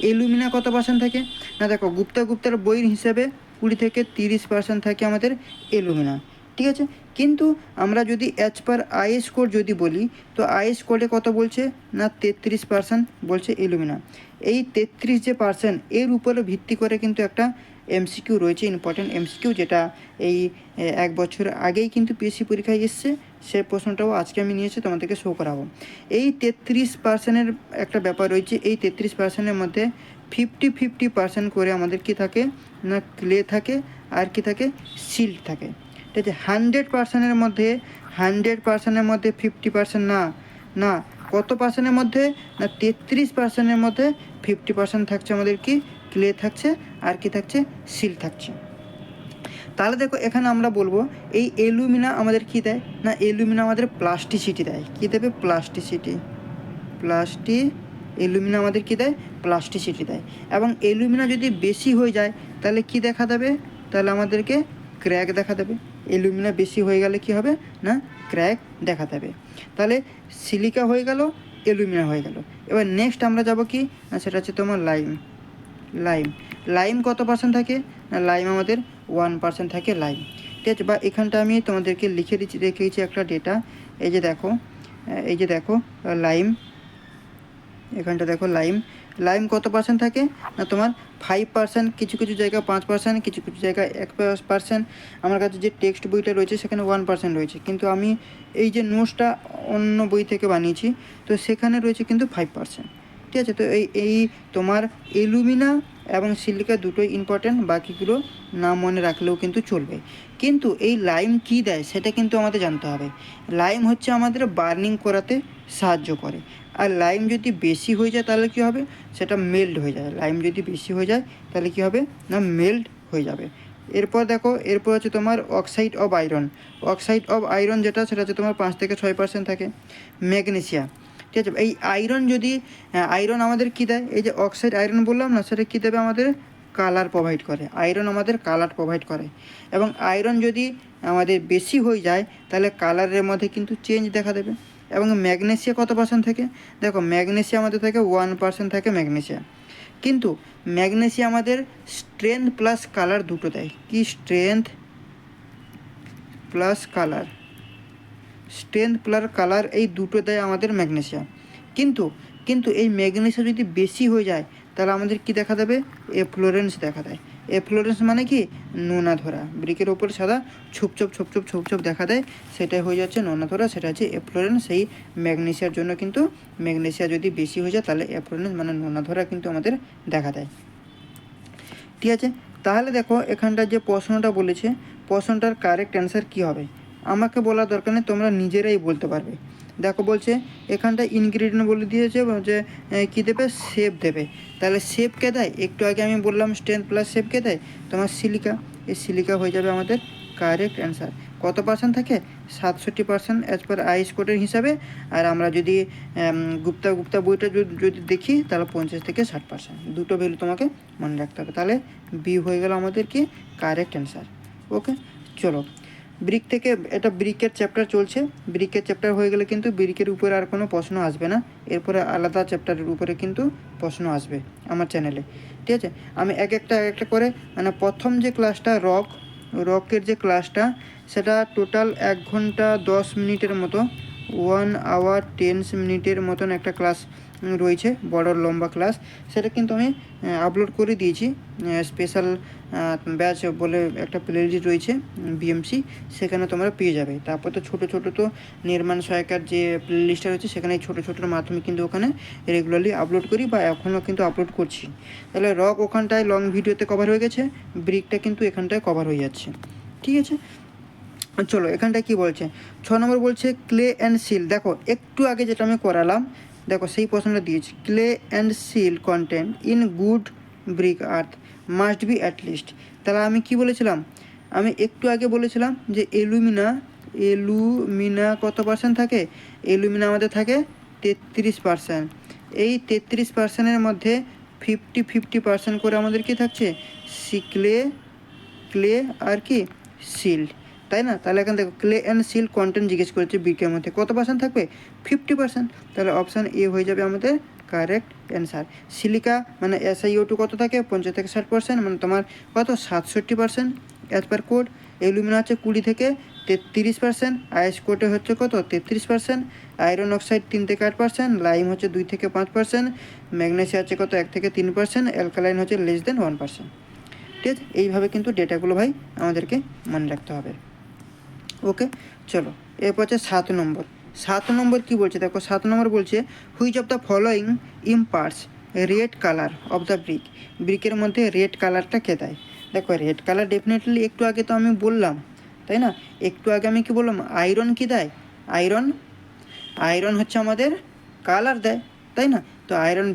এলুমিনা কত পার্সেন্ট থাকে না, দেখো গুপ্তার বইয়ের হিসেবে 20 থেকে 30% থাকে আমাদের এলুমিনা, ঠিক আছে। কিন্তু আমরা যদি অ্যাজ পার আইএস কোড যদি বলি, তো আইএস কোডে কত বলছে না, 33% বলছে এলুমিনা। এই 33 যে পার্সেন্ট, এর উপরে ভিত্তি করে কিন্তু একটা এমসিকিউ রয়েছে, ইম্পর্টেন্ট এমসিকিউ, যেটা এই 1 বছর আগেই কিন্তু পিএসসি পরীক্ষায় এসছে। সে প্রশ্নটাও আজকে আমি নিয়েছি, তোমাদেরকে শো করাবো। এই 33%-এর একটা ব্যাপার রয়েছে। এই 33%-এর মধ্যে 50% করে আমাদের কি থাকে না, ক্লে থাকে, আর কি থাকে, সিল্ট থাকে, ঠিক আছে। 100%-এর মধ্যে 50% না কত পার্সেন্টের মধ্যে না, 33%-এর মধ্যে 50% থাকছে আমাদের কি, ক্লে থাকছে, আর কি থাকছে, সিল থাকছে। তাহলে দেখো এখানে আমরা বলবো এই এলুমিনা আমাদের কি দেয় না, এলুমিনা আমাদের প্লাস্টিসিটি দেয়। কি দেবে, এলুমিনা আমাদের কি দেয়, প্লাস্টিসিটি দেয়। এবং এলুমিনা যদি বেশি হয়ে যায় তাহলে কি দেখা দেবে, তাহলে আমাদেরকে ক্র্যাক দেখা দেবে। এলুমিনা বেশি হয়ে গেলে কি হবে না, ক্র্যাক দেখা দেবে। তাহলে সিলিকা হয়ে গেল, এলুমিনা হয়ে গেল। এবার নেক্সট আমরা যাব কি না, সেটা হচ্ছে তোমার লাইম কত পার্সেন্ট থাকে না, লাইম আমাদের 1% থাকে লাইম, ঠিক আছে। বা এখানটা আমি তোমাদেরকে রেখেছি একটা ডেটা। এই যে দেখো লাইম, এখানটা দেখো লাইম কত পার্সেন্ট থাকে না, তোমার 5%, কিছু জায়গায় 5%, কিছু জায়গায় 1%। আমার কাছে যে টেক্সট বইটা রয়েছে সেখানে 1% রয়েছে, কিন্তু আমি এই যে নোটসটা অন্য বই থেকে বানিয়েছি, তো সেখানে রয়েছে কিন্তু 5%, ঠিক আছে। তো এই তোমার এলুমিনা এবং সিলিকা দুটোই ইম্পর্ট্যান্ট, বাকিগুলো না মনে রাখলেও কিন্তু চলবে। কিন্তু এই লাইম কী দেয় সেটা কিন্তু আমাদের জানতে হবে। লাইম হচ্ছে আমাদের বার্নিং করাতে সাহায্য করে। আর লাইম যদি বেশি হয়ে যায় তাহলে কী হবে, সেটা মেল্ট হয়ে যায়। লাইম যদি বেশি হয়ে যায় তাহলে কী হবে না, মেল্ট হয়ে যাবে। এরপর হচ্ছে তোমার অক্সাইড অফ আয়রন যেটা, সেটা হচ্ছে তোমার 5 থেকে 6% থাকে। ম্যাগনেসিয়া, ঠিক আছে। এই আয়রন আমাদের কী দেয়, এই যে অক্সাইড আয়রন বললাম না, সেটা কী দেবে আমাদের, কালার প্রোভাইড করে। আয়রন আমাদের কালার প্রোভাইড করে। এবং আয়রন যদি আমাদের বেশি হয়ে যায় তাহলে কালারের মধ্যে কিন্তু চেঞ্জ দেখা দেবে। এবং ম্যাগনেসিয়া কত পার্সেন্ট থাকে, দেখো ম্যাগনেসিয়া আমাদের থাকে 1% থাকে ম্যাগনেসিয়া। কিন্তু ম্যাগনেসিয়া আমাদের স্ট্রেংথ প্লাস কালার দুটো দেয়। কি, স্ট্রেংথ প্লাস কালার এই দুটো দেয় আমাদের ম্যাগনেসিয়া। কিন্তু এই ম্যাগনেসিয়া যদি বেশি হয়ে যায় তাহলে আমাদের কি দেখা দেবে, এফ্লোরেন্স দেখা দেয়। এফ্লোরেন্স মানে কি, নোনা ধরা, ব্রিকের ওপর সাদা ছোপ দেখা দেয়, সেটাই হয়ে যাচ্ছে নোনা ধরা, সেটা হচ্ছে এফ্লোরেন্স। সেই ম্যাগনেসিয়ার জন্য কিন্তু ম্যাগনেসিয়া যদি বেশি হয়ে যায় তাহলে এফ্লোরেন্স মানে নোনা ধরা কিন্তু আমাদের দেখা দেয়, ঠিক আছে। তাহলে দেখো এখানটা যে প্রশ্নটা বলেছে, প্রশ্নটার কারেক্ট অ্যান্সার কী হবে আমাকে বলার দরকার নেই, তোমরা নিজেরাই বলতে পারবে। দেখো বলছে এখানটা ইনগ্রিডিয়েন্ট বলে দিয়েছে যে কী দেবে, শেপ দেবে। তাহলে শেপ কে দেয়, একটু আগে আমি বললাম স্ট্রেংথ প্লাস শেপ কে দেয়, তোমার সিলিকা। এই সিলিকা হয়ে যাবে আমাদের কারেক্ট অ্যান্সার। কত পার্সেন্ট থাকে? 67% অ্যাজ পার আইস কোডের হিসাবে। আর আমরা যদি গুপ্তা বইটা যদি দেখি তাহলে 50 থেকে 60%। দুটো ভ্যালু তোমাকে মনে রাখতে হবে। তাহলে বি হয়ে গেল আমাদের কি কারেক্ট অ্যান্সার। ওকে, চলো ব্রিক থেকে, এটা ব্রিকের চ্যাপ্টার চলছে। ব্রিকের চ্যাপ্টার হয়ে গেলে কিন্তু ব্রিকের উপরে আর কোনো প্রশ্ন আসবে না, এরপরে আলাদা চ্যাপ্টারের উপরে কিন্তু প্রশ্ন আসবে আমার চ্যানেলে। ঠিক আছে, আমি এক একটা করে মানে প্রথম যে ক্লাসটা রকের যে ক্লাসটা, সেটা টোটাল 1 ঘন্টা 10 মিনিটের মতো, 1 hour 10 মিনিটের মতন একটা ক্লাস রয়েছে, বড় লম্বা ক্লাস। সেটা কিন্তু আমি আপলোড করে দিয়েছি, স্পেশাল ব্যাচ বলে একটা প্লেলিস্ট রয়েছে বিএমসি, সেখানে তোমরা পেয়ে যাবে। তারপর তো ছোটো তো নির্মাণ সহায়িকার যে প্লেলিস্টটা রয়েছে, সেখানে ছোটোর মাধ্যমে কিন্তু ওখানে রেগুলারলি আপলোড করি বা এখনও কিন্তু আপলোড করছি। তাহলে রক ওখানটায় লং ভিডিওতে কভার হয়ে গেছে, ব্রিকটা কিন্তু এখানটায় কভার হয়ে যাচ্ছে। ঠিক আছে, চলো এখানটায় কি বলছে, 6 নম্বর বলছে ক্লে অ্যান্ড সিল। দেখো একটু আগে যেটা আমি করালাম, দেখো সেই প্রশ্নটা দিয়েছি, clay and seal contained in good brick earth must be at least. তাহলে আমি কি বলেছিলাম, আমি একটু আগে বলেছিলাম যে এলুমিনা কত পার্সেন্ট থাকে? এলুমিনা আমাদের থাকে 33%। এই 33%-এর মধ্যে 50% করে আমাদের কি থাকছে, ক্লে আর কি সিল্ড, তাই না? তাহলে এখানে দেখো ক্লে অ্যান্ড সিল কন্টেন্ট জিজ্ঞেস করেছে ব্রিকের মধ্যে, কত পার্সেন্ট থাকবে? 50%। তাহলে অপশান এ হয়ে যাবে আমাদের কারেক্ট অ্যান্সার। সিলিকা মানে SiO2 কত থাকে? 50 থেকে 60%, মানে তোমার কত 67% অ্যাজ পার কোড। অ্যালুমিনা হচ্ছে 20 থেকে 33%, আইস কোটে হচ্ছে কত 33%, আয়রন অক্সাইড 3 থেকে 8%, লাইম হচ্ছে 2 থেকে 5%, ম্যাগনেসিয়াম হচ্ছে কত 1 থেকে 3%, অ্যালকালাইন হচ্ছে লেস দেন 1%। ঠিক আছে, এইভাবে কিন্তু ডেটাগুলো ভাই আমাদেরকে মনে রাখতে হবে। ওকে, চলো এরপর হচ্ছে 7 নম্বর কি বলছে দেখো, 7 নম্বর বলছে which of the following imparts red colour of the ব্রিকের মধ্যে রেড কালারটা কে দেয়? দেখো রেড কালার ডেফিনেটলি একটু আগে তো আমি বললাম, তাই না? একটু আগে আমি কি বললাম, আয়রন কি দেয়? আয়রন হচ্ছে আমাদের কালার দেয়, তাই না? তো আয়রন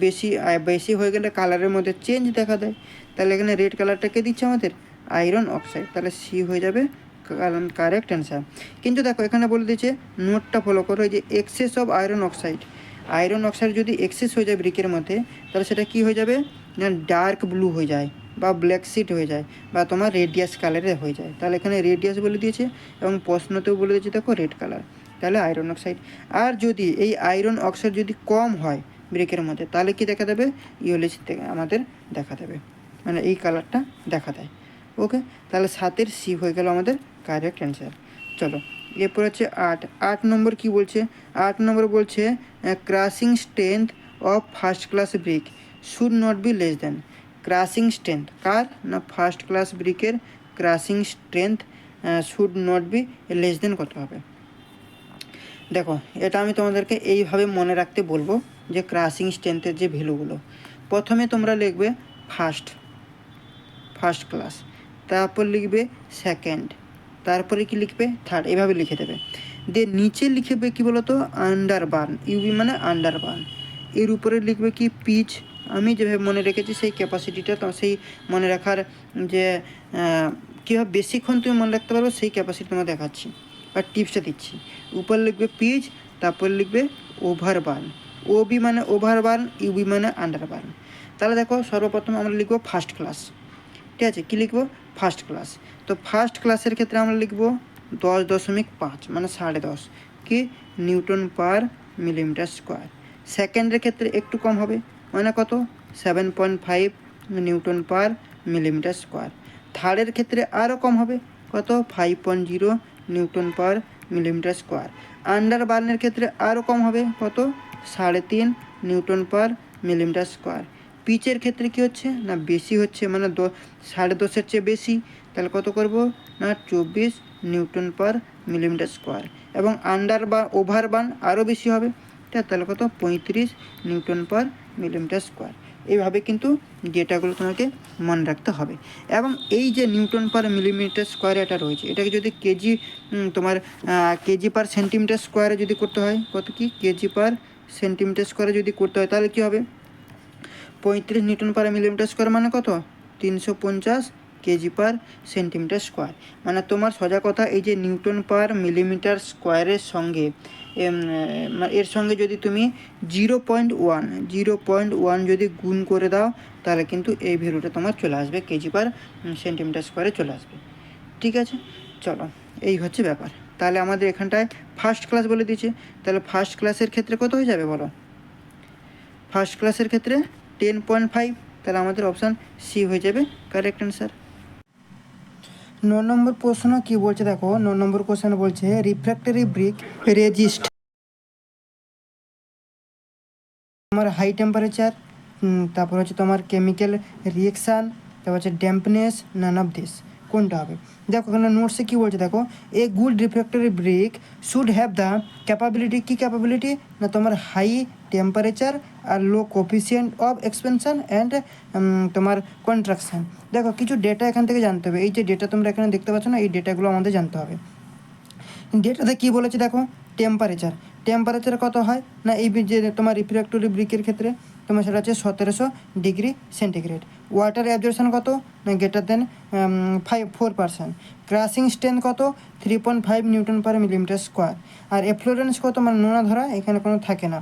বেশি হয়ে গেলে কালারের মধ্যে চেঞ্জ দেখা দেয়। তাহলে এখানে রেড কালারটা কে দিচ্ছে আমাদের? Iron oxide. তাহলে সি হয়ে যাবে কারেক্ট অ্যান্সার। কিন্তু দেখো এখানে বলে দিয়েছে নোটটা ফলো করো, যে এক্সেস অফ আয়রন অক্সাইড যদি এক্সেস হয়ে যায় ব্রিকের মধ্যে, তাহলে সেটা কি হয়ে যাবে না, ডার্ক ব্লু হয়ে যায় বা ব্ল্যাক সিট হয়ে যায় বা তোমার রেডিয়াস কালারে হয়ে যায়। তাহলে এখানে রেডিয়াস বলে দিয়েছে এবং প্রশ্নতেও বলে দিয়েছে দেখো রেড কালার, তাহলে আয়রন অক্সাইড। আর যদি এই আয়রন অক্সাইড যদি কম হয় ব্রিকের মধ্যে, তাহলে কি দেখা দেবে, ইয়েলোইশ থেকে আমাদের দেখা দেবে, মানে এই কালারটা দেখা দেয়। ওকে, তাহলে 7-এর সি হয়ে গেল আমাদের কারেক্ট অ্যান্সার। চলো এরপর হচ্ছে 8 নম্বর কি বলছে, 8 নম্বর বলছে crushing strength of first class brick should not be less than. Crushing strength কার না, ফার্স্ট ক্লাস ব্রিকের crushing strength should not be less than কত হবে? দেখো এটা আমি তোমাদেরকে এইভাবে মনে রাখতে বলবো যে ক্রাশিং স্ট্রেংথের যে ভ্যালুগুলো, প্রথমে তোমরা লিখবে ফার্স্ট ক্লাস, তারপর লিখবে সেকেন্ড, তারপরে কি লিখবে থার্ড, এভাবে লিখে দেবে। দিয়ে নিচে লিখবে কি বলতো, আন্ডারবার্ন, ইউবি মানে আন্ডারবার্ন। এর উপরে লিখবে কি পিচ। আমি যেভাবে মনে রেখেছি সেই ক্যাপাসিটিটা, তো সেই মনে রাখার যে কীভাবে বেশিক্ষণ তুমি মনে রাখতে পারো সেই ক্যাপাসিটি তোমার দেখাচ্ছি বা টিপসটা দিচ্ছি। উপর লিখবে পিচ, তারপর লিখবে ওভারবার্ন, ওবি মানে ওভারবার্ন, ইউবি মানে আন্ডারবার্ন। তাহলে দেখো সর্বপ্রথম আমরা লিখবো ফার্স্ট ক্লাস। ঠিক আছে, কী লিখবো, ফার্স্ট ক্লাস। তো ফার্স্ট ক্লাসের ক্ষেত্রে আমরা লিখবো 10.5 মানে 10.5 কি নিউটন পার মিলিমিটার স্কোয়ার। সেকেন্ডের ক্ষেত্রে একটু কম হবে, মানে কত 7.5 নিউটন পার মিলিমিটার স্কোয়ার। থার্ডের ক্ষেত্রে আরও কম হবে, কত 5.0 নিউটন পার মিলিমিটার স্কোয়ার। আন্ডারবার্নের ক্ষেত্রে আরও কম হবে, কত 3.5 নিউটন পার মিলিমিটার স্কোয়ার। পিচের ক্ষেত্রে কী হচ্ছে না, বেশি হচ্ছে, মানে 10.5-এর চেয়ে বেশি, তাহলে কত করব না 24 নিউটন পার মিলিমিটার স্কোয়ার। এবং ওভারবার্ন আরও বেশি হবে, তাহলে কত 35 নিউটন পার মিলিমিটার স্কোয়ার। এইভাবে কিন্তু ডেটাগুলো তোমাকে মনে রাখতে হবে। এবং এই যে নিউটন পার মিলিমিটার স্কোয়ার এটা রয়েছে, এটাকে যদি কেজি পার সেন্টিমিটার স্কোয়ারে যদি করতে হয়, কত কি কেজি পার সেন্টিমিটার স্কোয়ারে যদি করতে হয়, তাহলে কী হবে 35 নিউটন পার মিলিমিটার স্কোয়ার মানে কত 350 কেজি পার সেন্টিমিটার স্কোয়ার। মানে তোমার সোজা কথা এই যে নিউটন পার মিলিমিটার স্কোয়ারের সঙ্গে এর সঙ্গে যদি তুমি 0.1 যদি গুণ করে দাও তাহলে কিন্তু এই ভ্যালুটা তোমার চলে আসবে, কেজি পার সেন্টিমিটার স্কোয়ারে চলে আসবে। ঠিক আছে, চলো এই হচ্ছে ব্যাপার। তাহলে আমাদের এখানটায় ফার্স্ট ক্লাস বলে দিয়েছে, তাহলে ফার্স্ট ক্লাসের ক্ষেত্রে কত হয়ে যাবে বলো? ফার্স্ট ক্লাসের ক্ষেত্রে 10.5, তাহলে আমাদের অপশান সি হয়ে যাবে কারেক্ট অ্যান্সার। 9 নম্বর প্রশ্ন কি বলছে দেখো, 9 নম্বর কোশ্চেন বলছে রিফ্র্যাক্টরি ব্রিক রেজিস্ট তোমার হাই টেম্পারেচার, তারপর হচ্ছে তোমার কেমিক্যাল রিয়েকশান, তারপর হচ্ছে ড্যাম্পনেস, নান অফ দিস, কোনটা হবে? দেখো এখানে নোটসে কী বলছে দেখো, a good refractory brick should have the capability, কী ক্যাপাবিলিটি না তোমার হাই টেম্পারেচার আর low coefficient of expansion and তোমার কন্ট্রাকশান। দেখো কিছু ডেটা এখান থেকে জানতে হবে, এই যে ডেটা তোমরা এখানে দেখতে পাচ্ছ না, এই ডেটাগুলো আমাদের জানতে হবে। ডেটাতে কী বলেছে দেখো, টেম্পারেচার কত হয় না এই যে তোমার রিফ্র্যাক্টরি ব্রিকের ক্ষেত্রে তোমার সেটা হচ্ছে 1700 ডিগ্রি সেন্টিগ্রেড। ওয়াটার অ্যাবজর্পশন কত না গ্রেটার দেন 4%। ক্রাশিং স্ট্রেংথ কত 3.5 নিউটন পার মিলিমিটার স্কোয়ার। আর এফ্লোরেন্স কত মানে নোনা ধরা এখানে কোনো থাকে না।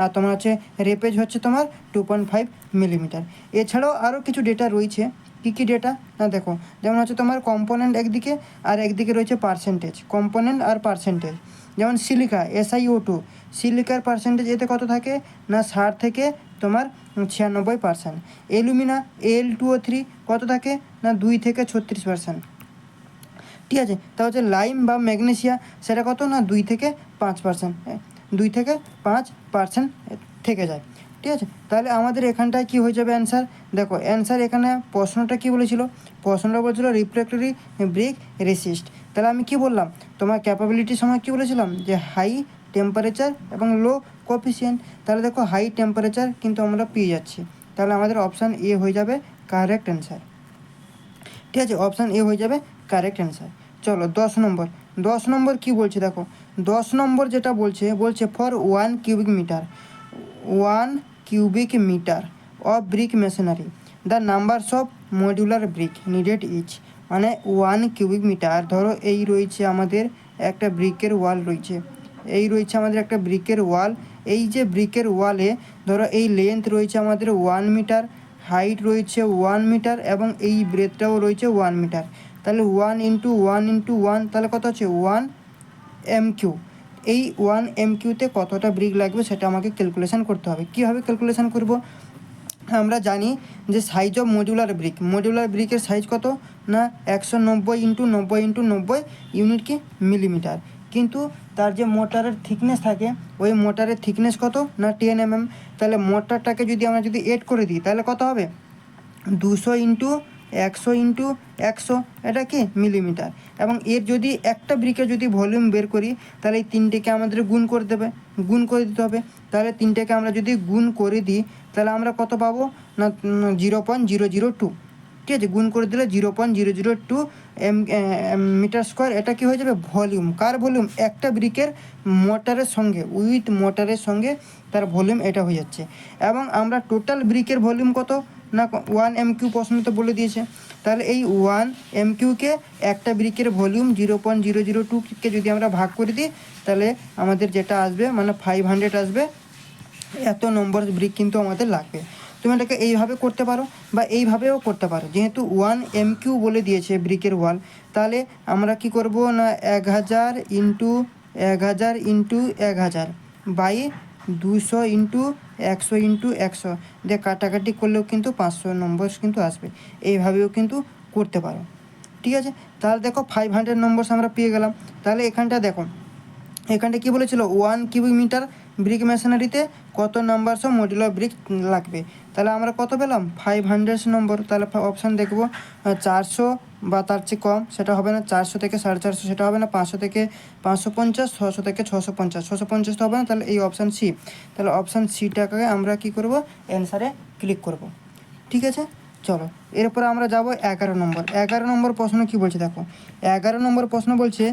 আর তোমার হচ্ছে রেপেজ হচ্ছে তোমার 2.5 মিলিমিটার। এছাড়াও আরও কিছু ডেটা রয়েছে, কী কী ডেটা না দেখো, যেমন হচ্ছে তোমার কম্পোনেন্ট একদিকে আর একদিকে রয়েছে পার্সেন্টেজ, কম্পোনেন্ট আর পার্সেন্টেজ। যেমন সিলিকা SiO2, সিলিকার পার্সেন্টেজ এতে কত থাকে না 60 থেকে তোমার 96%। অ্যালুমিনা Al2O3 কত থাকে না 2 থেকে 36%। ঠিক আছে, তা হচ্ছে লাইম বা ম্যাগনেসিয়া সেটা কত না 2 থেকে 5%, 2 থেকে 5% থেকে যায়। ঠিক আছে, তাহলে আমাদের এখানটায় কী হয়ে যাবে অ্যান্সার? দেখো অ্যান্সার এখানে প্রশ্নটা কী বলেছিল, প্রশ্নটা বলছিল রিফ্র্যাক্টরি ব্রিক রেসিস্ট। তাহলে আমি কি বললাম তোমার ক্যাপাবিলিটির সময় কী বলেছিলাম যে হাই টেম্পারেচার এবং লো কোফিসিয়েন্ট। তাহলে দেখো হাই টেম্পারেচার কিন্তু আমরা পেয়ে যাচ্ছি, তাহলে আমাদের অপশান এ হয়ে যাবে কারেক্ট অ্যান্সার। ঠিক আছে, অপশান এ হয়ে যাবে কারেক্ট অ্যান্সার। চলো 10 নম্বর কী বলছে দেখো, 10 নম্বর যেটা বলছে for 1 cubic metre of brick machinery the numbers of modular brick needed each. মানে 1 কিউবিক মিটার, ধরো এই রয়েছে আমাদের একটা ব্রিকের ওয়াল রয়েছে, একটা ব্রিকের ওয়াল। এই যে ব্রিকের ওয়ালে ধরো এই লেন্থ রয়েছে আমাদের 1 মিটার, হাইট রয়েছে 1 মিটার এবং এই ব্রেথটাও রয়েছে 1 মিটার। তাহলে 1 × 1 × 1 তাহলে কত হচ্ছে 1 MQ। এই 1 MQতে কতটা ব্রিক লাগবে সেটা আমাকে ক্যালকুলেশন করতে হবে। কীভাবে ক্যালকুলেশন করব? আমরা জানি যে সাইজ অফ মডিউলার ব্রিকের সাইজ কত না 190 × 90 × 90 ইউনিট কি মিলিমিটার। কিন্তু তার যে মোটরের থিকনেস থাকে ওই মোটরের থিকনেস কত না 10 mm। তাহলে মোটরটাকে যদি আমরা এড করে দিই তাহলে কত হবে 200 × 100 × 100, এটা কি মিলিমিটার। এবং এর যদি একটা ব্রিকের যদি ভলিউম বের করি তাহলে এই তিনটেকে আমাদের গুণ করে দিতে হবে। তাহলে তিনটেকে আমরা যদি গুণ করে দিই তাহলে আমরা কত পাবো না 0.002। ঠিক আছে, গুণ করে দিলে 0.002 মিটার স্কোয়ার। এটা কি হয়ে যাবে ভলিউম, কার ভলিউম একটা ব্রিকের মোটরের সঙ্গে, উইথ মোটরের সঙ্গে তার ভলিউম এটা হয়ে যাচ্ছে। এবং আমরা টোটাল ব্রিকের ভলিউম কত না 1 MQ প্রশ্নতে বলে দিয়েছে। তাহলে এই 1 MQকে একটা ব্রিকের ভলিউম 0.002কে যদি আমরা ভাগ করে দিই তাহলে আমাদের যেটা আসবে মানে 500 আসবে। এত নম্বর ব্রিক কিন্তু আমাদের লাগবে। তুমি এটাকে এইভাবে করতে পারো বা এইভাবেও করতে পারো। যেহেতু 1 MQ বলে দিয়েছে ব্রিকের ওয়াল, তাহলে আমরা কি করব না 1000 × 1000 × 1000 বাই 200 × 100 × 100 দিয়ে কাটাকাটি করলেও কিন্তু 500 নম্বর কিন্তু আসবে। এইভাবেও কিন্তু করতে পারো। ঠিক আছে, তাহলে দেখো 500 নম্বর আমরা পেয়ে গেলাম। তাহলে এখানটা দেখো, এখানটা কী বলেছিল 1 কিউবিক মিটার ব্রিক মেশিনারিতে কত নাম্বারস অফ মডিউলার ব্রিক লাগবে। তাহলে আমরা কত পেলাম 500 নম্বর। তাহলে অপশান দেখবো 400 বা তার চেয়ে কম সেটা হবে না, 400 থেকে 450 সেটা হবে না, 500 থেকে 550, 600 থেকে 650, 650 তো হবে না। তাহলে এই অপশান সি, তাহলে অপশান সিটাকে আমরা কী করব অ্যান্সারে ক্লিক করব। ঠিক আছে, চলো এরপরে আমরা যাব 11 নম্বর প্রশ্ন কী বলছে দেখো, 11 নম্বর প্রশ্ন বলছে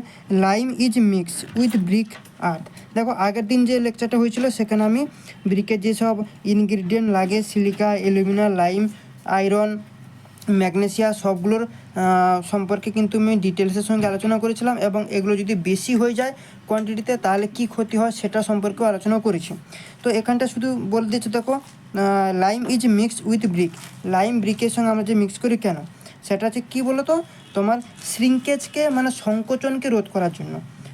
lime is mix with brick earth. দেখো আগের দিন যে লেকচারটা হয়েছিল সেখানে আমি ব্রিকের যেসব ইনগ্রিডিয়েন্ট লাগে silica, alumina, lime, iron, magnesia সবগুলোর সম্পর্কে কিন্তু আমি ডিটেলসের সঙ্গে আলোচনা করেছিলাম, এবং এগুলো যদি বেশি হয়ে যায় কোয়ান্টিটিতে তাহলে কি ক্ষতি হয় সেটা সম্পর্কেও আলোচনা করেছি। তো এখানটা শুধু বলে দিচ্ছি, দেখো lime is mixed with brick. Lime ব্রিকের সঙ্গে আমরা যে মিক্স করি কেন, সেটা হচ্ছে কী বলো তো, তোমার শ্রিঙ্কেজকে মানে সংকোচনকে রোধ করার জন্য,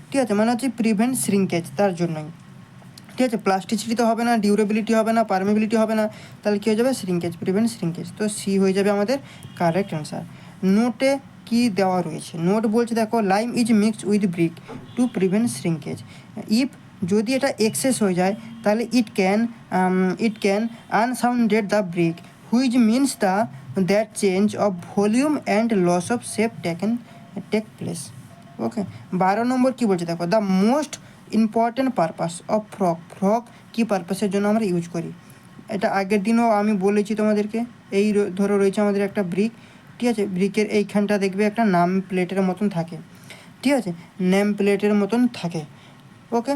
ঠিক আছে, মানে হচ্ছে প্রিভেন্ট শ্রিঙ্কেজ, তার জন্যই, ঠিক আছে। প্লাস্টিসিটি তো হবে না, ডিউরেবিলিটি হবে না, পারমেবিলিটি হবে না, তাহলে কী হয়ে যাবে, শ্রিঙ্কেজ, প্রিভেন্ট শ্রিঙ্কেজ। তো সি হয়ে যাবে আমাদের কারেক্ট অ্যান্সার। নোটে কি দেওয়া রয়েছে, নোট বলছে দেখো lime is mixed with brick to prevent shrinkage. If যদি এটা এক্সেস হয়ে যায় তাহলে it can unsounded the brick which means that change of volume and loss of shape take place. Okay, 12 নম্বর কী বলছে দেখো, the most important purpose of frog. Frog কী পারপাসের জন্য আমরা ইউজ করি, এটা আগের দিনও আমি বলেছি তোমাদেরকে। এই ধরো রয়েছে আমাদের একটা ব্রিক, ঠিক আছে, ব্রিকের এইখানটা দেখবে একটা নাম প্লেটের মতন থাকে, ঠিক আছে, নেম প্লেটের মতন থাকে। ওকে,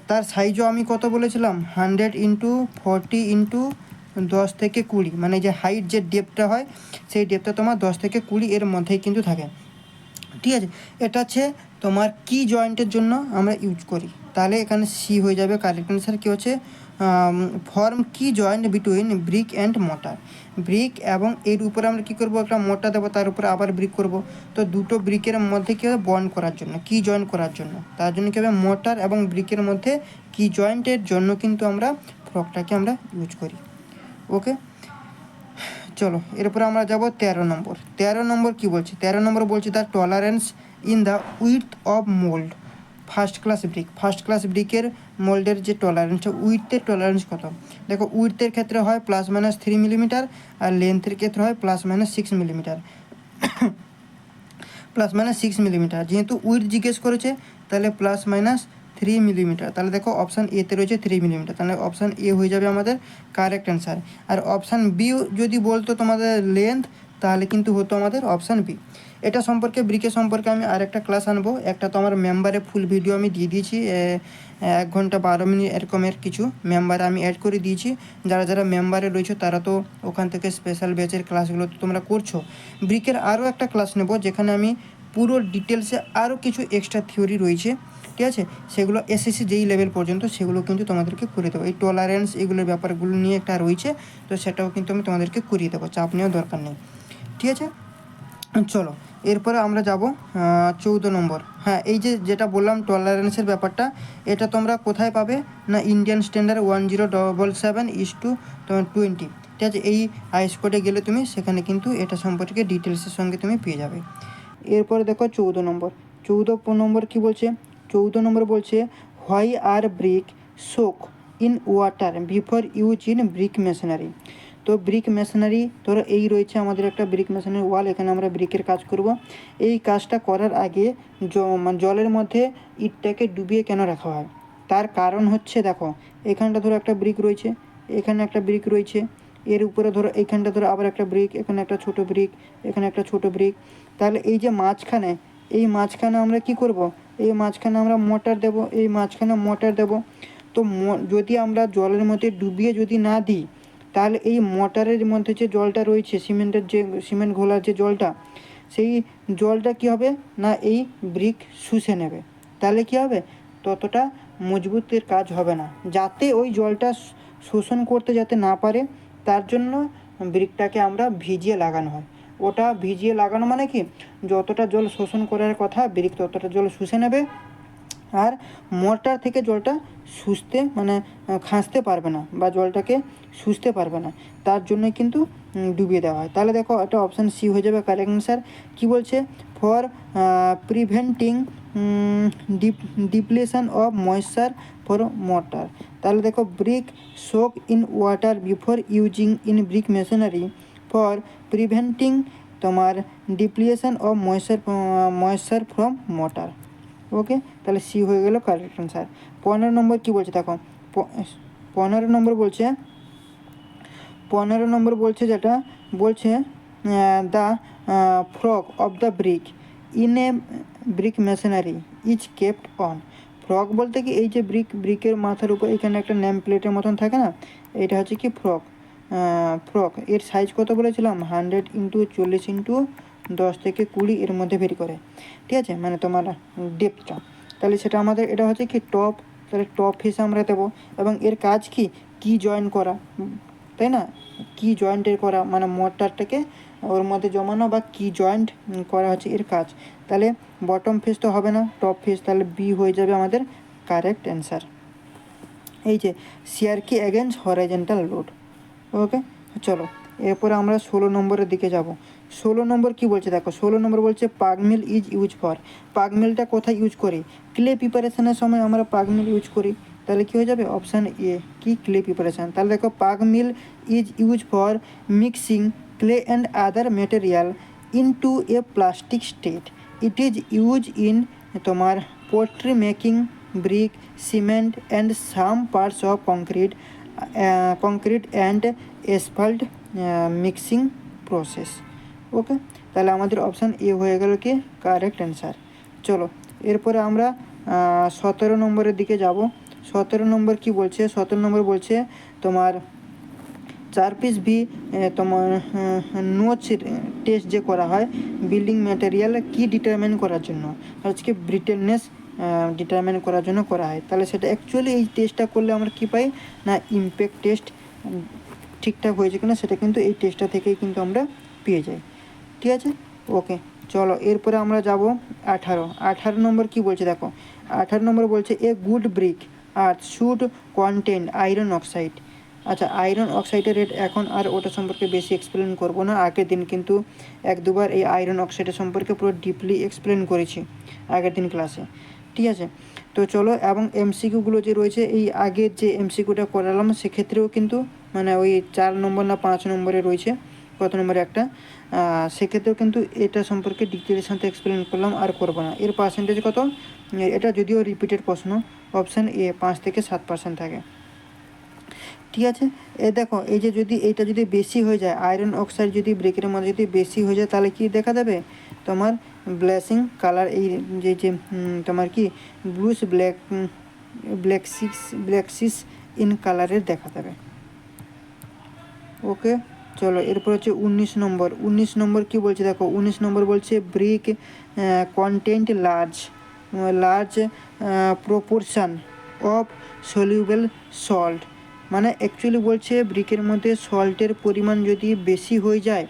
তার সাইজও আমি কত বলেছিলাম, 100x40x10 থেকে 20, মানে যে হাইট যে ডেপটা হয় সেই ডেপটা তোমার 10 থেকে 20 এর মধ্যেই কিন্তু থাকে, ঠিক আছে। এটা হচ্ছে তোমার কি জয়েন্টের জন্য আমরা ইউজ করি, তাহলে এখানে সি হয়ে যাবে কারেক্ট অ্যান্সার। কী হচ্ছে, form key joint between brick and mortar. Brick এবং এর উপরে আমরা কী করবো, একটা মোটা দেবো, তার উপরে আবার ব্রিক করব, তো দুটো ব্রিকের মধ্যে কী হবে, বন্ড করার জন্য, কি জয়েন্ট করার জন্য, তার জন্য কী হবে, মোটার এবং ব্রিকের মধ্যে কি জয়েন্টের জন্য কিন্তু আমরা ফ্রকটাকে আমরা ইউজ করি। ওকে, চলো এরপরে আমরা যাব 13 নম্বর। 13 নম্বর কী বলছে, 13 নম্বর বলছে the tolerance in the width of mould first class brick. First class ব্রিকের মোল্ডের যে টলারেন্স, উইথের টলারেন্স কত, দেখো উইথের ক্ষেত্রে হয় +-3 মিলিমিটার, আর লেন্থের ক্ষেত্রে হয় +-6 মিলিমিটার। +-6 মিলিমিটার, যেহেতু উইথ জিজ্ঞেস করেছে তাহলে +-3 মিলিমিটার, তাহলে দেখো অপশান এতে রয়েছে 3 মিলিমিটার, তাহলে অপশান এ হয়ে যাবে আমাদের কারেক্ট অ্যান্সার। আর অপশান বি যদি বলতো তোমাদের লেন্থ, তাহলে কিন্তু হতো আমাদের অপশান বি। এটা সম্পর্কে, ব্রিকের সম্পর্কে আমি আরেকটা ক্লাস আনবো, একটা তো আমার মেম্বারে ফুল ভিডিও আমি দিয়ে দিয়েছি, 1 ঘন্টা 12 মিনিট এরকমের কিছু মেম্বারে আমি অ্যাড করে দিয়েছি। যারা যারা মেম্বারে রয়েছে তারা তো ওখান থেকে স্পেশাল ব্যাচের ক্লাসগুলো তো তোমরা করছো। ব্রিকের আরও একটা ক্লাস নেব যেখানে আমি পুরো ডিটেলসে আরও কিছু এক্সট্রা থিওরি রয়েছে, ঠিক আছে, সেগুলো এসএসসি যেই লেভেল পর্যন্ত সেগুলো কিন্তু তোমাদেরকে করে দেবো। এই টলারেন্স এগুলোর ব্যাপারগুলো নিয়ে একটা রয়েছে, তো সেটাও কিন্তু আমি তোমাদেরকে করিয়ে দেবো, চাপ নেওয়ার দরকার নেই, ঠিক আছে। চলো এরপরে আমরা যাব 14 নম্বর। হ্যাঁ, এই যেটা বললাম টলারেন্সের ব্যাপারটা, এটা তোমরা কোথায় পাবে না, ইন্ডিয়ান স্ট্যান্ডার্ড 1077/20, ঠিক আছে। এই আইস কোডে গেলে তুমি সেখানে কিন্তু এটা সম্পর্কে ডিটেলসের সঙ্গে তুমি পেয়ে যাবে। এরপরে দেখো 14 নম্বর। 14 নম্বর কী বলছে, 14 নম্বর বলছে why are brick soak in water before use in brick machinery. তো ব্রিক মেশিনারি ধরো এই রয়েছে আমাদের একটা ব্রিক মেশিনারি ওয়াল, এখানে আমরা ব্রিকের কাজ করব। এই কাজটা করার আগে জলের মধ্যে ইটটাকে ডুবিয়ে কেন রাখা হয়, তার কারণ হচ্ছে দেখো এখানটা ধরো একটা ব্রিক রয়েছে, এখানে একটা ব্রিক রয়েছে, এর উপরে ধরো এইখানটা ধরো আবার একটা ব্রিক, এখানে একটা ছোট ব্রিক, এখানে একটা ছোট ব্রিক, তাহলে এই যে মাঝখানে, এই মাঝখানে আমরা কি করব, এই মাঝখানে আমরা মোটর দেব, এই মাঝখানে মোটর দেব। তো যদি আমরা জলের মধ্যে ডুবিয়ে যদি না দিই, তাহলে এই মোটরের মধ্যে যে জলটা রয়েছে, সিমেন্ট ঘোলার যে জলটা, সেই জলটা কী হবে না, এই ব্রিক শুষে নেবে, তাহলে কী হবে, ততটা মজবুতের কাজ হবে না। যাতে ওই জলটা শোষণ করতে যাতে না পারে, তার জন্য ব্রিকটাকে আমরা ভিজিয়ে লাগানো হয়। ওটা ভিজিয়ে লাগানো মানে কি, যতটা জল শোষণ করার কথা ব্রিক ততটা জল শুষে নেবে, আর মোটর থেকে জলটা শুষতে মানে খাসতে পারবে না, বা জলটাকে শুষতে পারবে না, তার জন্য কিন্তু ডুবিয়ে দেওয়া হয়। তাহলে দেখো এটা অপশান সি হয়ে যাবে কারেক্ট অ্যান্সার। কী বলছে, for preventing depletion of moisture for mortar. তাহলে দেখো brick soak in water before using in brick masonry for preventing তোমার depletion of moisture from mortar. Okay, তাহলে সি হয়ে গেল কারেক্ট অ্যান্সার। 15 নম্বর কী বলছে দেখো, 15 নম্বর বলছে, 15 নম্বর বলছে যেটা বলছে the frog of the brick in a brick machinery is kept on. Frog বলতে কি, এই যে ব্রিকের মাথার উপর এখানে একটা নেম প্লেটের মতন থাকে না, এটা হচ্ছে কি ফ্রগ। ফ্রক এর সাইজ কত বলেছিলাম 100x40x10 থেকে 20 এর মধ্যে ভেরি করে, ঠিক আছে, মানে তোমার ডেপথটা। তাহলে সেটা আমাদের এটা হচ্ছে কি টপ, তাহলে টপ হিসেবে আমরা দেবো। এবং এর কাজ কি জয়েন করা, তাই না, কি জয়েন্টের করা মানে মোটরটাকে ওর মধ্যে জমানো বা কি জয়েন্ট করা হচ্ছে এর কাজ। তাহলে বটম ফেস তো হবে না, টপ ফেস, তাহলে বি হয়ে যাবে আমাদের কারেক্ট অ্যান্সার। এই যে শিয়ার কি অ্যাগেন্স্ট হরাইজন্টাল লোড। ওকে, চলো এরপরে আমরা 16 নম্বরের দিকে যাব। 16 নম্বর কি বলছে দেখো, 16 নম্বর বলছে পাগ মিল ইজ ইউজ ফর। পাগ মিলটা কোথায় ইউজ করি, ক্লে প্রিপারেশনের সময় আমরা পাগ মিল ইউজ করি। তাহলে কী হয়ে যাবে অপশান এ কি ক্লে প্রিপারেশন। তাহলে দেখো pug mill is use for mixing clay and other material into a plastic state. It is use in তোমার pottery making, brick, cement and some parts of concrete and asphalt mixing process. Okay, তাহলে আমাদের option A হয়ে গেল কি correct answer. চলো এরপরে আমরা 17 নম্বরের দিকে যাব। 17 নম্বর কি বলছে, 17 নম্বর বলছে তোমার 4 পিস ভি তোমার নোচ টেস্ট যে করা হয় বিল্ডিং ম্যাটেরিয়াল কি ডিটারমাইন করার জন্য, আজকে ব্রিটেলনেস ডিটারমাইন করার জন্য করা হয়। তাহলে সেটা অ্যাকচুয়ালি এই টেস্টটা করলে আমরা কী পাই না ইমপ্যাক্ট টেস্ট ঠিকঠাক হয়েছে কিনা সেটা কিন্তু এই টেস্টটা থেকেই কিন্তু আমরা পেয়ে যাই, ঠিক আছে। ওকে, চলো এরপরে আমরা যাব 18 নম্বর কি বলছে দেখো। 18 নম্বর বলছে a good brick earth should contain iron oxide. আচ্ছা, আয়রন অক্সাইডের রেট এখন আর ওটা সম্পর্কে বেশি এক্সপ্লেন করব না, আগের দিন কিন্তু 1-2বার এই আয়রন অক্সাইডের সম্পর্কে পুরো ডিপলি এক্সপ্লেন করেছি আগের দিন ক্লাসে, ঠিক আছে। তো চলো, এবং এমসিকিউগুলো যে রয়েছে এই আগের যে এমসিকিউটা করালাম সেক্ষেত্রেও কিন্তু মানে ওই 4 নম্বর না 5 নম্বরে রয়েছে, কত নম্বরে একটা, সেক্ষেত্রেও কিন্তু এটা সম্পর্কে ডিটেলের সাথে এক্সপ্লেন করলাম, আর করবো না। এর পার্সেন্টেজ কত, এটা যদিও রিপিটেড প্রশ্ন, অপশান এ 5-7% থাকে, ঠিক আছে। এ দেখো এই যে যদি এইটা যদি বেশি হয়ে যায়, আয়রন অক্সাইড যদি ব্রেকের মধ্যে যদি বেশি হয়ে যায় তাহলে কি দেখা দেবে তোমার ব্ল্যাশিং কালার, এই যে তোমার কি ব্লুস ব্ল্যাকসিস ইন কালারের দেখা দেবে। ওকে, চলো এরপর হচ্ছে 19 নম্বর। 19 নম্বর কি বলছে দেখো, 19 নম্বর বলছে brick content large proportion of soluble salt. মানে অ্যাকচুয়ালি বলছে ব্রিকের মধ্যে সল্টের পরিমাণ যদি বেশি হয়ে যায়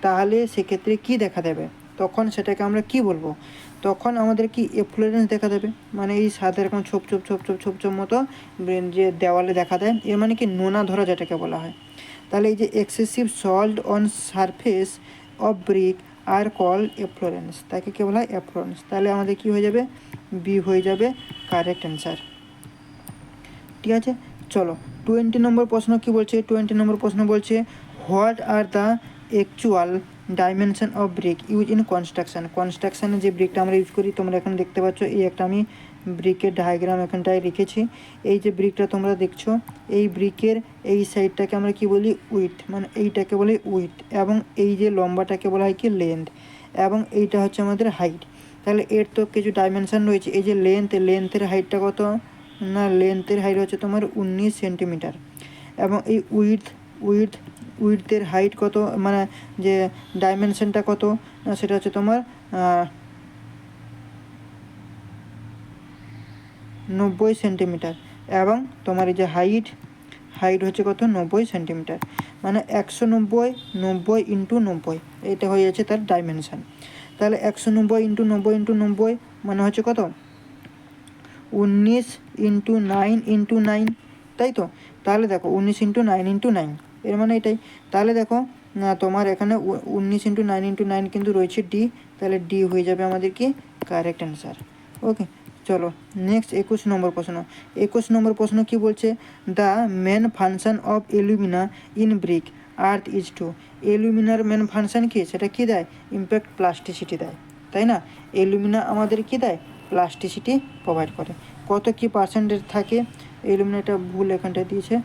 তাহলে সেক্ষেত্রে কি দেখা দেবে, তখন সেটাকে আমরা কি বলবো, তখন আমাদের কি এফ্লুরেন্স দেখা দেবে, মানে এই সাদা এরকম ছোপ ছোপ মতো যে দেওয়ালে দেখা দেয়, এর মানে কি নোনা ধরা যেটাকে বলা হয়। তাহলে এই যে excessive salt on surface of brick are call efflorescence, তাকে কে বলা হয় এফ্লোরেন্স। তাহলে আমাদের কি হয়ে যাবে বি হয়ে যাবে কারেক্ট অ্যান্সার, ঠিক আছে। চলো 20 নম্বর প্রশ্ন কি বলছে, 20 নম্বর প্রশ্ন বলছে what are the actual dimension of brick use in কনস্ট্রাকশানে যে ব্রিকটা আমরা ইউজ করি, তোমরা এখন দেখতে পাচ্ছ এই একটা আমি ব্রিকের ডায়াগ্রাম এখানটায় রেখেছি। এই যে ব্রিকটা তোমরা দেখছো, এই ব্রিকের এই সাইডটাকে আমরা কি বলি উইথ, মানে এইটাকে বলি উইথ, এবং এই যে লম্বাটাকে বলা হয় কি লেন্থ, এবং এইটা হচ্ছে আমাদের হাইট। তাহলে এর তো কিছু ডাইমেনশন রয়েছে, এই যে লেন্থের হাইটটা কত না, লেন্থের হাইট হচ্ছে তোমার 19 সেন্টিমিটার, এবং এই উইডথের হাইট কত, মানে যে ডাইমেনশনটা কত সেটা হচ্ছে তোমার 90 সেন্টিমিটার, এবং তোমার এই যে হাইট হচ্ছে কত 90 সেন্টিমিটার, মানে 190 90 × 90, এটা হয়ে যাচ্ছে তার ডাইমেনশন। তাহলে 190 × 90 মানে হচ্ছে কত 19 × 9 × 9, তাই তো। তাহলে দেখো 19 × 9 × 9 এর মানে এটাই। তাহলে দেখো তোমার এখানে 19 × 9 × 9 কিন্তু রয়েছে ডি, তাহলে ডি হয়ে যাবে আমাদের কি কারেক্ট অ্যান্সার। ওকে, চলো নেক্সট 21 নম্বর প্রশ্ন। 21 নম্বর প্রশ্ন কি বলছে the main function of alumina in brick earth is to. অ্যালুমিনার মেন ফাংশন কি, সেটা কি দেয় ইমপ্যাক্ট প্লাস্টিসিটি দেয়, তাই না। অ্যালুমিনা আমাদের কি দেয় প্লাস্টিসিটি প্রোভাইড করে। কত কি পার্সেন্টেজ থাকে, অ্যালুমিনাটা ভুল এখানটায় দিয়েছে,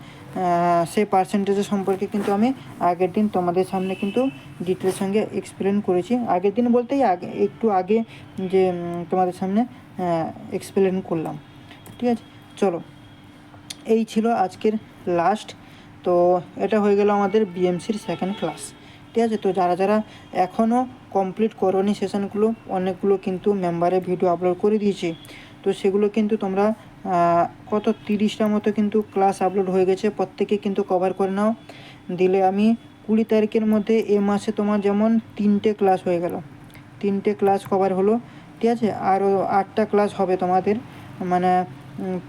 সেই পার্সেন্টেজের সম্পর্কে কিন্তু আমি আগের দিন তোমাদের সামনে কিন্তু ডিটেলের সঙ্গে এক্সপ্লেন করেছি, আগের দিন বলতেই একটু আগে যে তোমাদের সামনে এক্সপ্লেন করলাম, ঠিক আছে। চলো এই ছিল আজকের লাস্ট তো এটা হয়ে গেল আমাদের বিএমসির সেকেন্ড ক্লাস। ঠিক আছে, তো যারা যারা এখনও কমপ্লিট করোনি সেশনগুলো, অনেকগুলো কিন্তু মেম্বারে ভিডিও আপলোড করে দিয়েছি, তো সেগুলো কিন্তু তোমরা কত 30টা মতো কিন্তু ক্লাস আপলোড হয়ে গেছে, প্রত্যেকে কিন্তু কভার করে নাও। দিলে আমি 20 তারিখের মধ্যে এ মাসে তোমার যেমন 3টে ক্লাস হয়ে গেল, 3টে ক্লাস কভার হলো। ঠিক আছে, আরও 8টা ক্লাস হবে তোমাদের, মানে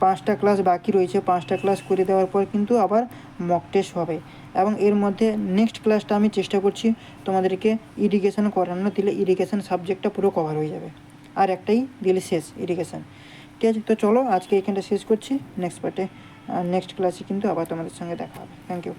5টা ক্লাস বাকি রয়েছে। 5টা ক্লাস করে দেওয়ার পর কিন্তু আবার মক টেস্ট হবে, এবং এর মধ্যে নেক্সট ক্লাসটা আমি চেষ্টা করছি তোমাদেরকে ইরিগেশন করানো, দিলে ইরিগেশন সাবজেক্টটা পুরো কভার হয়ে যাবে। আর একটাই দিলে শেষ, ইরিগেশন। ঠিক আছে, তো চলো আজকে এখানটা শেষ করছি। নেক্সট পার্টে নেক্সট ক্লাসে কিন্তু আবার তোমাদের সঙ্গে দেখা হবে। Thank you.